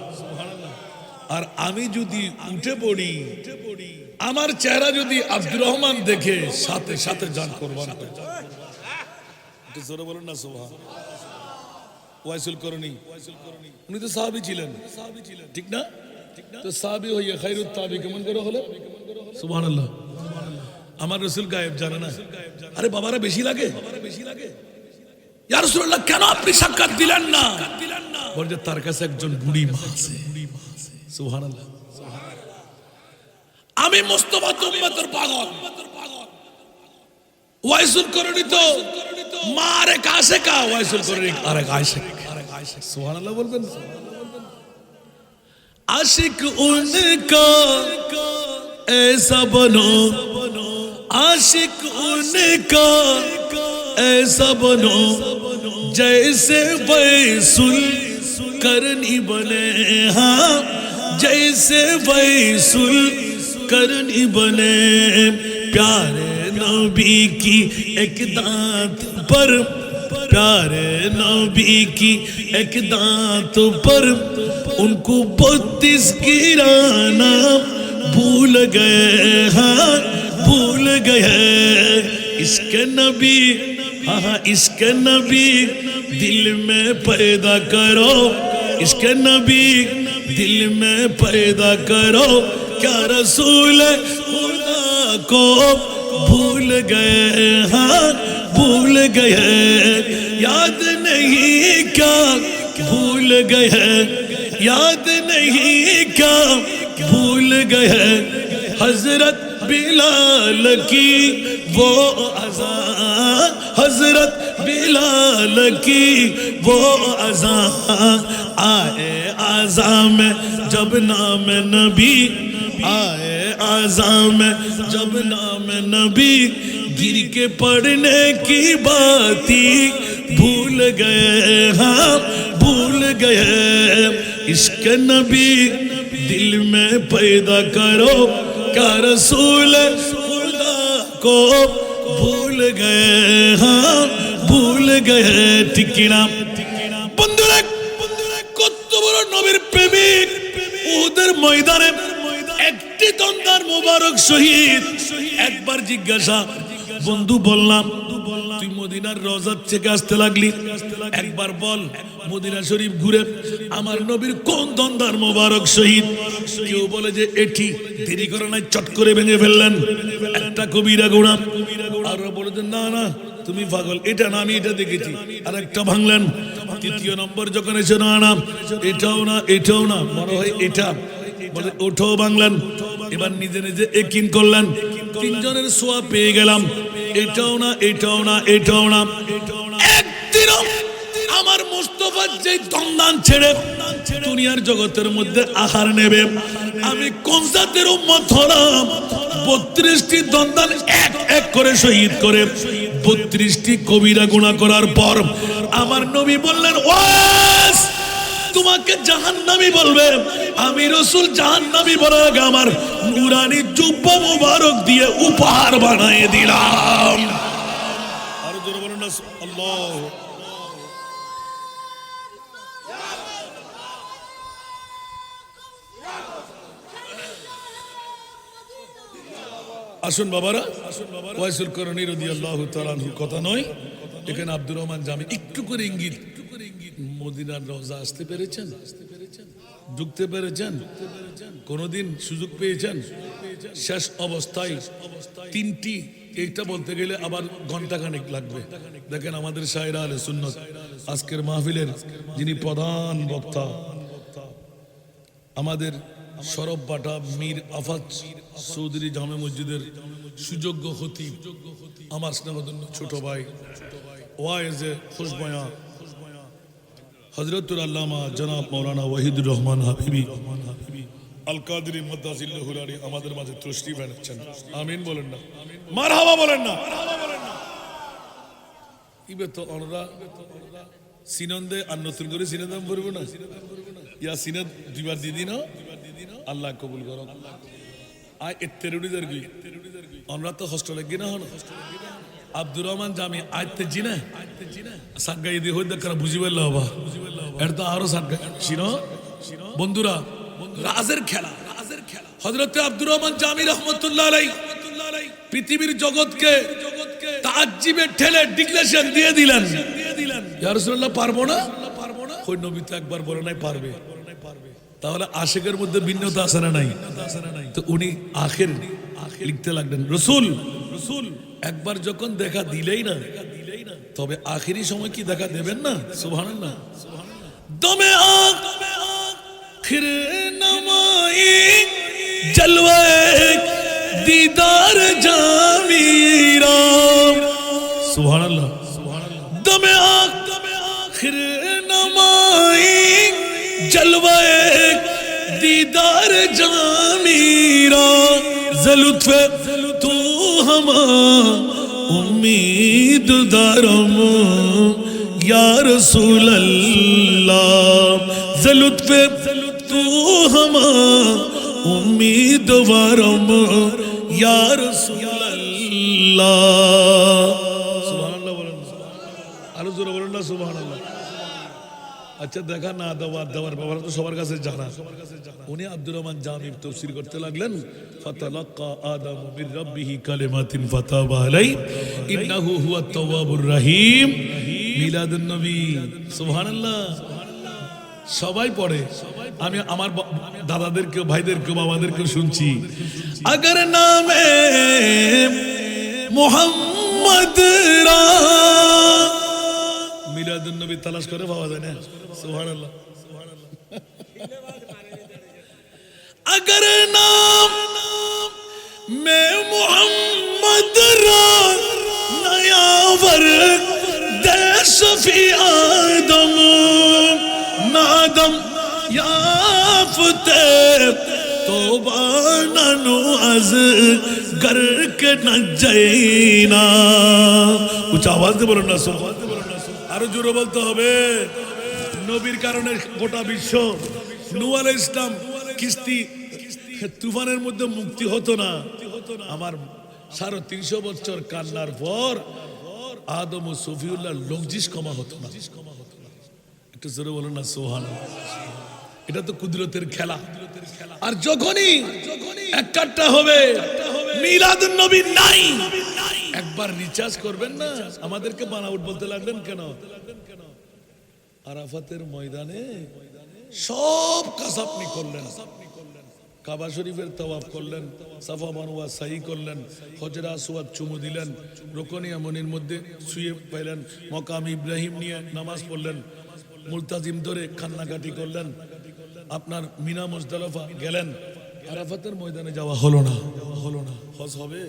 আর আমি যদি উঠে পড়ি আমার চেহারা যদি আব্দুর রহমান দেখে সাথে সাথে জান কুরবান করে একটু জোরে বলুন না সুবহানাল্লাহ ওয়াইসুল করনি উনি তো সাহাবী ছিলেন ঠিক না তো সাহাবী হইয়া খায়রুত তাবি কেমন করে হলো সুবহানাল্লাহ আমার রাসূল গায়েব জানে না আরে বাবারা বেশি লাগে ইয়া রাসূলুল্লাহ কেন আপনি সাক্ষাৎ দিলেন না বলে তার কাছে একজন বুড়ি মা আছে সুবহানাল্লাহ আমি মুস্তাফা উম্মতের পাগল ওয়াইসুল করনি তো মারে কাছে কা ওয়াইসুল করনি আরেক আয়েশা সুবহানাল্লাহ বলবেন आशिक उनका ऐसा बनो आशिक उनका ऐसा बनो जैसे वैसुल करनी बने हाँ जैसे वैसुल करनी बने प्यारे नबी की एक दांत पर प्यारे नबी की एक दांत पर उनको 32 गिराना भूल गए हाँ भूल गए इसके नबी हाँ इसके नबी दिल में पैदा करो इसके नबी दिल में पैदा करो क्या रसूल खुदा को भूल गए, हाँ भूल गए, याद नहीं क्या भूल गए, याद नहीं क्या भूल गए, हजरत बिलाल की वो अज़ान, हजरत बिलाल की वो अज़ान, आए आज़ान में जब नाम नबी, आए आज़ान में जब नाम नबी, गिर के पढ़ने की बाती भूल गए, हाँ भूल गए, इश्क नबी दिल में पैदा करो, क्या रसूल खुदा को भूल गए, हाँ भूल गए, ठीक ना बंधुरा কত বড় নবীর প্রেমিক, উহুদের ময়দানে একটি দন্দার মোবারক শহীদ, একবার জিজ্ঞাসা বন্ধু বললাম তুই মদিনার রওজা থেকে আসতে লাগলি, একবার বল মদিনা শরীফ ঘুরে আমার নবীর কোন দন্দার মোবারক শহীদ, কেউ বলে যে এটি, দেরি করে নাই চট করে ভেঙে ফেললেন একটা কবিরা গুনাহ, আর বলে যে না না তুমি পাগল, এটা না আমি এটা দেখেছি, আর একটা ভাঙলেন, তৃতীয় নম্বর যখন এসে না না এটাও না এটাও না মনে হয় এটা, বলে ওঠাও ভাঙলেন, এবার নিজে নিজে একিন করলেন, তিনজনের সোয়া পেয়ে গেলাম, এটাও না এটাও না এটাও না, একদিনও আমার মুস্তাফা যে দন্দান ছেড়ে দুনিয়ার জগতের মধ্যে আহার নেবে, আমি কোন জাতের উম্মত হলাম, 32টি দন্দান এক এক করে শহীদ করে 32টি কবিরা গুনাহ করার পর আমার নবী বললেন ওয়াস তোমাকে জাহান্নামী বলবে, আমি রাসূল জাহান্নামী বলার আগে আমার নূরানি জুব্বা মুবারক দিয়ে উপহার বানিয়ে দিলাম। আর জোরে বলুন না আল্লাহ। আসুন বাবারা, ওয়াইসুল করনী রাদিয়াল্লাহু তাআলা আনহুর কথা নয়, এখানে আব্দুর রহমান জামি একটু করে ইঙ্গিত, মদিনার রওজা আসতে পেরেছেন, ঢুকতে পেরেছেন, কোনদিন সুযোগ পেয়েছেন? শেষ অবস্থায় তিনটি, এইটা বলতে গেলে আবার ঘন্টাখানেক লাগবে। দেখেন আমাদের শায়রা আহলে সুন্নাত আজকের মাহফিলের যিনি প্রধান বক্তা, আমাদের শরফ বাটা মীর আফাত চৌধুরী জামে মসজিদের সুযোগ্য খতিব, আমার স্নেহধন্য ছোট ভাই ওয়াইজে খুশবয়া হযরতুল আল্লামা জনাব মাওলানা ওয়াহিদুর রহমান হাবিবি আল কাদরি মাদ্দাজিল্লাহুল আলী আমাদের মাঝে তশরিফ এনেছেন। আমিন বলেন না, মারহাবা বলেন না। ইবে তো আমরা সিনন্দে আর নতুন করে সিনেদাম পড়ব না, ইয়া সিনেদ দুইবার দিদি না, আল্লাহ কবুল করো। আয় এত্তেরুডিদের গই আমরা তো হোস্টেলে গিনা হন আব্দুর রহমান জামি আইতে জিনা সাগাই দি হইদা করা বুঝিবেল বাবা, এটা তো আরো সাগা শিনো বন্ধুরা, রাজের খেলা, হযরত আব্দুর রহমান জামি রাহমাতুল্লাহ আলাইহি পৃথিবীর জগৎকে তাজ্জিবে ঠেলে ডিক্লেরেশন দিয়ে দিলেন, ইয়া রাসূলুল্লাহ পারবো না, কই নবী তো একবার বলে নাই পারবে, তাহলে আশিকের মধ্যে ভিন্নতা আছে না নাই? তো উনি আখির লিখতে লাগলেন রসুল একবার যখন দেখা দিলেই না, তবে আখিরি সময় কি দেখা দেবেন না? সুবহানাল্লাহ। দমে আখির নমাই জলওয়ে दीदार जामीरा सुभान अल्लाह दमे आखिर नमाई जलवाए दीदार जामीरा ज़लुत्फ़े तू हमा उम्मीद दारम या रसूल अल्लाह ज़लुत्फ़े तू हमा उम्मीदवारम या रसूल अल्लाह सुबहानाल्लाह बोलें आरो जोरे बोलें ना सुबहानाल्लाह। अच्छा देखा ना देवार ব্যাপারে তো সবার কাছে জানা, উনি আব্দুর রহমান জামি তাফসীর করতে লাগলেন ফাতালাক্কা আদামু মির রাব্বিহি কালিমাতিন ফাতাবা আলাইহি ইন্নাহু হুয়াত তাওয়াবুর রহিম মিলাদুন নবী সুবহানাল্লাহ। সবাই পড়ে, আমি আমার দাদাদেরকে ভাইদেরকে বাবাদেরকে শুনছি, अगर नामे মোহাম্মদ রা মিলাদুন নবী তালাশ করে পাওয়া যায় না সুবহানাল্লাহ अगर नाम में मोहम्मद रा नया वर देश फी आदम नादम याफते तौबा ननु अज गर के न जैना कुछ आवाज दे बोलो ना सुभान আরো জোরে বলতে হবে নবীর কারণে গোটা বিশ্ব নূহ আলাইহিস সালাম কিস্তি তুফানের মধ্যে মুক্তি হতো না আমার 350 বছর কান্নার পর আদম ও সফিউল্লাহ লংজিস কমা হতো না একটু জোরে বলুন না সুবহানাল্লাহ এটা তো কুদরতের খেলা আর যখনই এক কাট্টা হবে মিলাদুন নবী নাই একবার রিচার্জ করবেন না আমাদেরকে বানাউট বলতে লাগলেন কেন আরাফাতের ময়দানে সব কাজ আপনি করলেন কাবা শরীফের তাওয়াফ করলেন সাফা মারওয়া সাই করলেন হজরা আসওয়াদ চুমু দিলেন রুকন ইয়ামানির মধ্যে শুয়ে পেলেন মাকাম ইব্রাহিম নিয়ে নামাজ পড়লেন মুলতাজিম ধরে কান্নাকাটি করলেন আপনার মিনা মুজদালিফা গেলেন আরাফাতের ময়দানে যাওয়া হলো না হজ হবে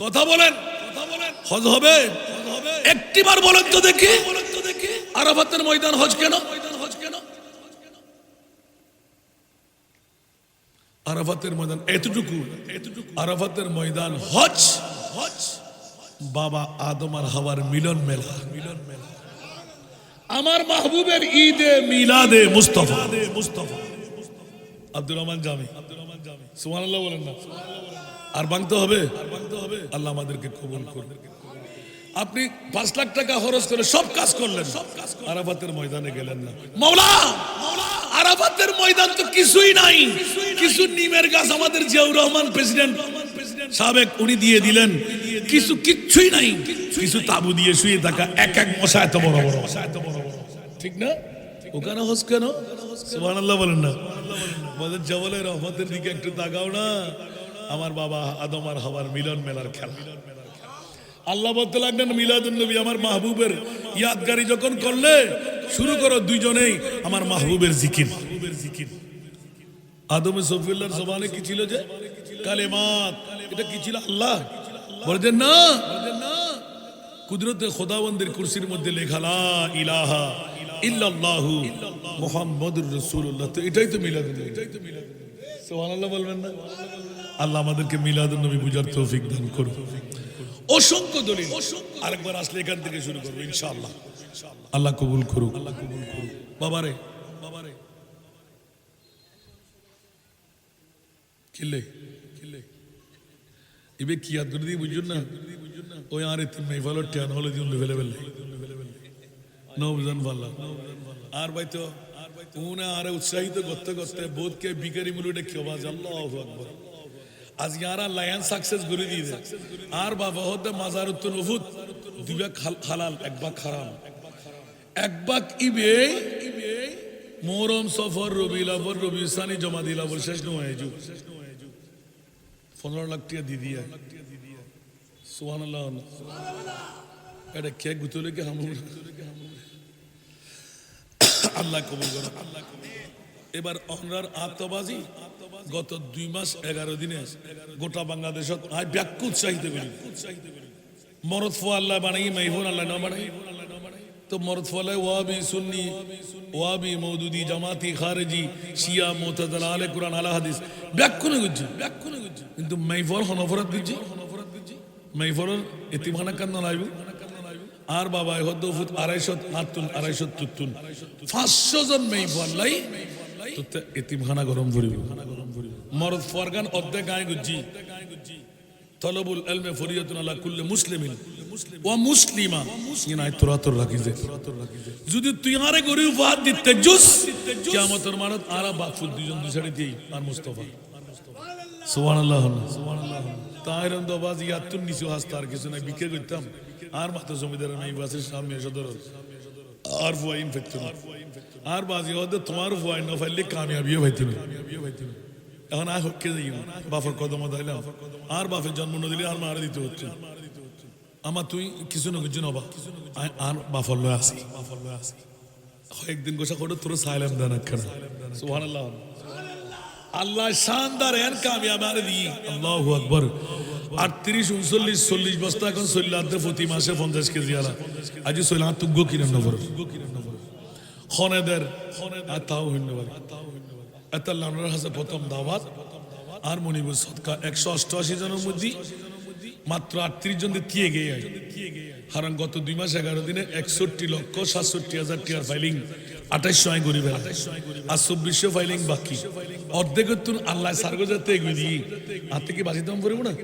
কথা বলেন হজ হবে একটিবার বলেন তো দেখি আরাফাতের ময়দান হজ কেন আরাফাতের ময়দান এতটুকু আরাফাতের ময়দান হজ বাবা আদম আর হাওয়ার মিলন মেলা আমার মাহবুবের ঈদে মিলাদে মুস্তাফা আব্দুর রহমান জামি সুবহানাল্লাহ বলেন না আর ভাঙতে হবে আল্লাহ আমাদেরকে কবুল করুন আপনি 5 লাখ টাকা খরচ করে সব কাজ করলেন আরাফাতের ময়দানে গেলেন না মাওলা আরাফাতের ময়দান তো কিছুই নাই কিছু নিমের গাছ আমাদের জিয়াউর রহমান প্রেসিডেন্ট সাবেক উনি দিয়ে দিলেন কিচ্ছুই নাই কিছু তাবু দিয়ে শুয়ে থাকা এক মশা এত বড় ঠিক না ওখানে হজ কেন সুবহানাল্লাহ বলেন না বলেন জবলের রহমতের দিকে একটু তাকাও না আমার বাবা আদম আর হাওয়ার মিলন মেলার খেলা আল্লাহ বলতে লাগলেন মিলাদুন নবী আমার মাহবুবের ইয়াদগারি যখন করলে শুরু করো দুইজনেই আমার মাহবুবের জিকির আদম সফিউল্লাহর জবানে কি ছিল যে কালেমাত এটা কি ছিল আল্লাহ বলেন না কুদরতে খোদাবন্দের কুরসির মধ্যে লেখা লা ইলাহা ইল্লাল্লাহু মুহাম্মাদুর রাসূলুল্লাহ তো এটাই তো মিলাদুন নবী সুবহানাল্লাহ বলবেন না আল্লাহ আমাদেরকে মিলাদুন নবী বুঝার তৌফিক দান করুন অসংখ্য দলিল আরেকবার আসলে এখান থেকে শুরু করব ইনশাআল্লাহ আল্লাহ কবুল করুক বাবারে কিলে ইবে কি ইয়াদ করে দিয়ে বুঝুন না ওই আর এতে মেফালো টেন হলো দিন লেভেল নবজান ভাল্লা আর ভাই তো উনা আরে উৎসাহিত করতে বোধকে বিকারি মুলুটে কি আওয়াজ আল্লাহু আকবার আজ ইয়ারা লায়ন সাকসেস করে দিয়ে আর বাবা হতে মাজারুতুল উহুদ দুই ভাগ হালাল এক ভাগ হারাম এক ভাগ ইবে মুহররম সফর রবিউল আউয়াল রবিউল সানি জমাদিল আউয়াল শেষ নয় যুগ 15 লাখ টাকা দি দিয়া সুবহানাল্লাহ এটা কে গুতলে কি হামু আল্লাহ কবুল করুন এবার অনরার আত্মবাজি গত 2 মাস 11 দিনে গোটা বাংলাদেশত আই ব্যাক উৎসাহিত করি মরদ ফো আল্লাহ বানাই মাইফুন আল্লাহ না বানাই তো মরদ ফলে ওয়াবি সুন্নি ওয়াবি মওদুদি জামাতি খারেজি শিয়া মুতাজিলা আলে কুরআন আলা হাদিস ব্যাক কোনে গুজি কিন্তু মাইফুল হনফরত গুজি মাইফুল এতিমখানা কান লাইব আর বাবা হদ্দফুত 250 500 জন মাইফুল লাই তো এতিমখানা গরম করিব মরদ ফরগান অর্ধেক গায় গুজি তলবুল ইলমে ফরিয়াতুন আলা কুল্লি মুসলিমিন ওয়া মুসলিমা ইনাই তোরাতর রাখিজে যদি তুই আরে গরি উপহার দিতে জুস কিয়ামতের মানত আরা বাফুদ দুজন দুই সাইডে দেই আর মুস্তাফা সুবহানাল্লাহ তাইরন দবাজ ইয়াতুন নিসু হাস্তার কিছু নাই বিকে করতাম আর মাথা জমিদার নাই বাসের সামনে সদর আর ফুয়াইন ফেকতুন আর বাজি হদ তোমার ফুয়াইন না ফাইলে কামিয়াবিও হইতিন এখন আর হচ্ছে যাই বাপের কদম দিলাম আর বাপের জন্ম ন দিলে আর মারা দিতে হচ্ছে আমার তুই কিছু না কিছু নবা আর বাফর লয় আসি একদিন গোসা করে তোর সাইলাম দেন একখানা সুবহানাল্লাহ আল্লাহ শানদার এন কামিয়াব আর দি আল্লাহু আকবার 38 39 40 বস্তা এখন সল্লাতে প্রতি মাসে 50 কেজি আলা আজি সল্লাহ তুগ্গো কিরম নবর খনেদের আতাও হইনবার আতাল্লাহর হাসে প্রথম দাওয়াত আর মনিবুর সদকা 188 জনের মধ্যে মাত্র 38 জন দিয়ে গিয়ে হারান গত 2 মাস 11 দিনে 61,67,000 টিয়ার ফাইলিং 2800 গরিব আর 2400 ফাইলিং বাকি অর্ধেক তো আল্লাহ সার্গ যাতে এগিয়ে দিই আর থেকে বাঁচি দাম পড়ব না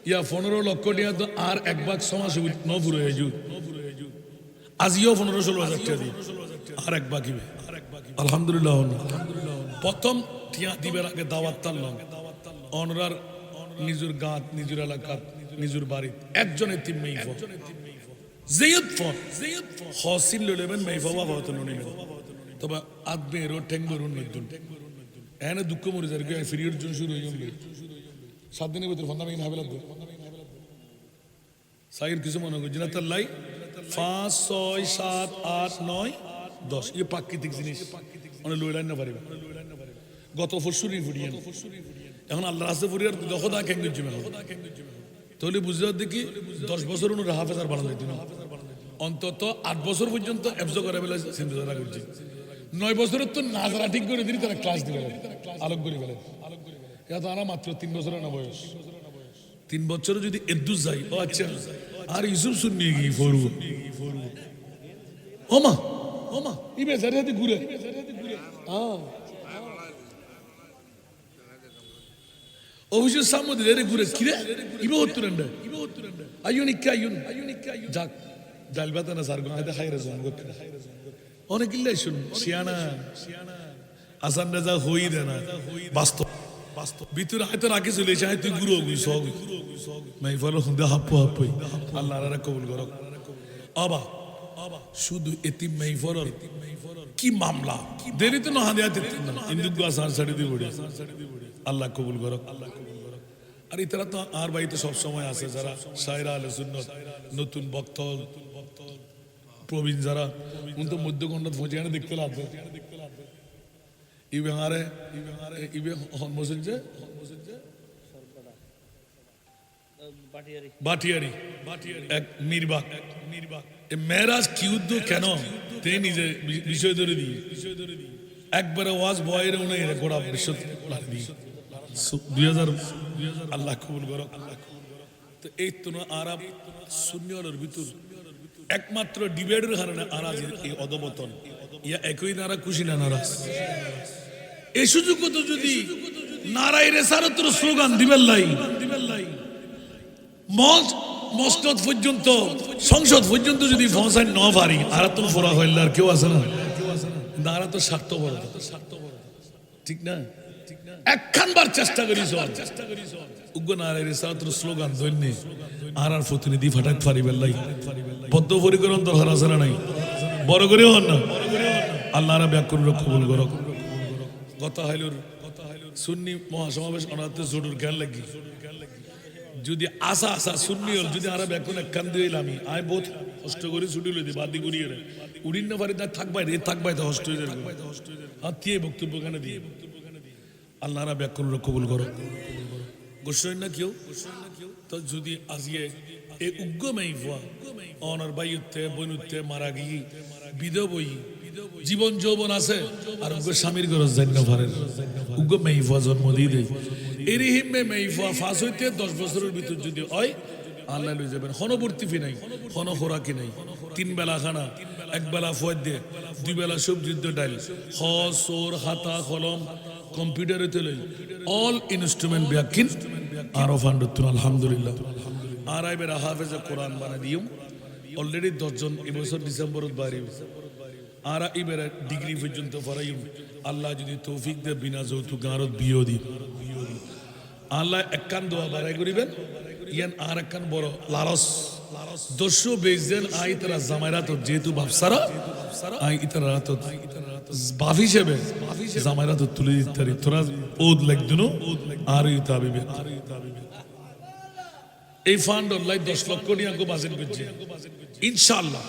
ইয়া 15 লক্ষ টিয়া তো আর এক ভাগ সমাজ ন পুরো হয়ে যু আজিও 15-16 হাজার টাকা দিই আর এক বাকি আলহামদুলিল্লাহ প্রথম টিয়া দিবের আগে দাওয়াত তাল্লাম অনরার নিজের গাঁত নিজের এলাকাত নিজের বাড়ি একজনের তিন মেয়ে জেয়দ ফোন হসিল লইলেবেন মেইফা বাবা হতো ননিবেন তবে আদবে রো ঠেঙ্গরুন নদুন এনে দুঃখ মরে যায় কি ফিরিয়র জন্য শুরু হয়ে যাবে 7 দিনের ভিতর ফন্দা মেইন হবে লাগবে সাইর কিছু মনে করছি না তার লাই 5 6 7 8 9 10 এই প্রাকৃতিক জিনিস মানে লইলাইন না পারিবা গত ফসুরি ফুরিয়েন এখন আল্লাহ রাস্তে ফুরিয়ার দখদা কেন জমে তাহলে বুঝতে দেখি 10 বছর অনু হাফেজার বানানো যাইতো না অন্তত 8 বছর পর্যন্ত এফজো করে বেলা সিন্ধুজারা করছি 9 বছরের তো নাজারা ঠিক করে দিলি তারা ক্লাস দিবে আলোক করে বেলা এটা তো আনা মাত্র 3 বছরের না বয়স 3 বছরে যদি এদ্দুস যাই ও আচ্ছা আর ইউসুফ শুননি গিয়ে ফরু ওমা ওমা ইবে জারিয়াতে ঘুরে অভিযোগ সামনে দিলে ঘুরে কিরে ইবে হতুরেন্ডা আইউনিকা যাক জালবাতা না সার গায়তে খাইরে জন গো অনেক ইল্লাই শুন শিয়ানা আসান রাজা হই দেনা বাস্তব ভিতরে হয়তো রাখে চলে এসে তুই গুরু গুই সব মাই ফলো হুন্দা হাপ্পু হাপ্পুই আল্লাহ রা কবুল করো আবা শুধু এতিম মাই ফরর কি মামলা দেরি তো না হাদিয়াতে ইন্দু আসার ছাড়ি দি বড়ি আল্লাহ কবুল করো আর ইতারা তো আর বাড়িতে সব সময় আছে যারা শায়রা আলে সুন্নত নতুন বক্তা প্রবীণ যারা উন তো মধ্যগণ্ড ফজিয়ানে দেখতে লাগবে ইবে হারে ইবে হন মসজিদে বাটিয়ারি এক মিরবাগ এ মেরাজ কি উদ্দ কেন তে নিজে বিষয় ধরে দি একবার ওয়াজ বয়ের উনি গোড়া বিশ্ব দি 2000 আল্লাহ কবুল করো তো এই তো আরব সুন্নিয়র ভিতর একমাত্র ডিবেটের কারণে আরাজের এই অদবতন ইয়া একই নারা খুশি না নারাজ এই সুযোগ তো যদি নারাই রেসারতর স্লোগান দিবেন লাই মসনদ পর্যন্ত সংসদ পর্যন্ত যদি পৌঁছায় না পারি আর তো ফোরা হইল আর কেউ আছে না নারা তো স্বার্থপর ঠিক না একখানবার চেষ্টা করিস উগ্র নারাই রেসারতর স্লোগান ধন্যে আর প্রতিনিধি ফাটাক পারি বেল্লাই বদ্ধ পরিকরণ দরকার আছে না নাই বড় করে হন না আল্লাহরা ব্যাকুল কবুল করো কথা হাইলুর সুন্নি মহাসমাবেশ অনাতে জোডুর খেয়াল লাগি যদি আশা আশা সুন্নি হল যদি আরা ব্যাকুল একখান দিয়ে আমি আয় বহুত কষ্ট করে ছুটি লই দি বাদি করিয়ে রে উড়িন না পারি তা থাকবাই রে থাকবাই তা হস্ত হয়ে যাবে হাতিয়ে বক্তব্য কেন দিয়ে আল্লাহরা ব্যাকুল কবুল করো গোসই না কেউ তো যদি আজিয়ে এই উগ্র মাইফা অনার বাইতে বনুতে মারা গিয়ে বিধবই জীবন যৌবন আছে আর উগ্র স্বামীর গরজ জান্য পারেন উগ্র মাইফা জন্ম দিয়ে দেয় এর হিমে মাইফা ফাঁস হইতে 10 বছরের ভিতর যদি হয় আল্লাহ লই যাবেন হনবর্তী ফি নাই হন খোরাকি নাই 3 বেলা খানা 1 বেলা ফয়েদ দে 2 বেলা সবজি ডাল খ সোর হাতা কলম কম্পিউটারে তেলে অল ইনস্ট্রুমেন্ট ব্যাকিন আর ফান্ডতুন আলহামদুলিল্লাহ আর আইবের হাফেজ কোরআন বানা দিও অলরেডি 10 জন এই বছর ডিসেম্বরত বাড়ি আর ইবের ডিগ্রি পর্যন্ত পড়াইম আল্লাহ যদি তৌফিক দে বিনা যৌতুক গারত বিও দি আল্লাহ একখান দোয়া বাড়াই করিবেন ইয়ান আর একখান বড় লারস 220 জন আই তারা জামাইরা তো যেহেতু বাপসারা আই ইতারা তো বাপ হিসেবে জামাইরা তো তুলে দিতে তোরা ওদ লাগদিন আর ইতাবিবে এই ফান্ড অনলাইন 10 লক্ষ টাকা বাজেট করছে ইনশাআল্লাহ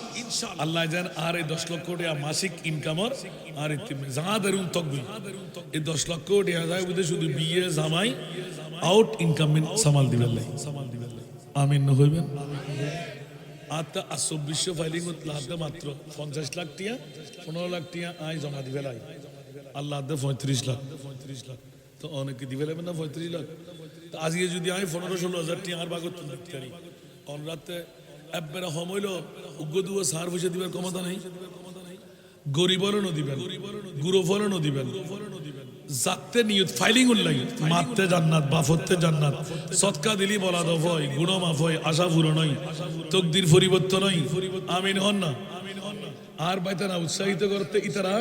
আল্লাহ জান আর এই 10 লক্ষ টাকা মাসিক ইনকামর আর যা দারুন তকবি এই 10 লক্ষ টাকা যায় বুঝে শুধু বিয়ে জামাই আউট ইনকাম সামাল দিবেন আমিন হইবেন আতা 2400 ফাইলিং লাদে মাত্র 50 লাখ টিয়া 15 লাখ টিয়া আই জমা দিবে লাই আল্লাহ দে 35 লাখ তো অনেকে দিবে লাগবে না 35 লাখ তো আজকে যদি আমি 15-16 হাজার টিয়া আর বাগত পারি অন রাতে একবারে হমইল উগ্গদু সার পয়সা দিবার ক্ষমতা নাই গরিবরও দিবেন গুরুফলও দিবেন জাতে নিয়ত ফাইলিং উল্লাই মারতে জান্নাত বাফতে জান্নাত সদকা দিলি বলা দফ হয় গুণ মাফ হয় আশা পূরণ হয় তকদির পরিবর্তন হয় আমিন হন না আর বাইতে না উৎসাহিত করতে ইতারা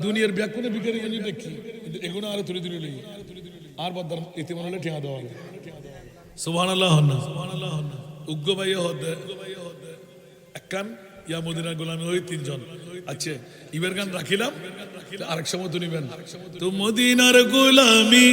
দুনিয়ার ব্যাকুনে বিকারি জন্য দেখি কিন্তু এগুলো আরো তুলে তুলে লই আর বদার এতে মনে হলে ঠিয়া দেওয়া হবে সুবহানাল্লাহ হন না উগ্গ ভাই হতে একখান ইয়া মদিনার গোলামি ওই 3 জন আচ্ছা ইবের গান রাখিলাম আরেক সময় তো নিবেন তো মদিনার গোলামি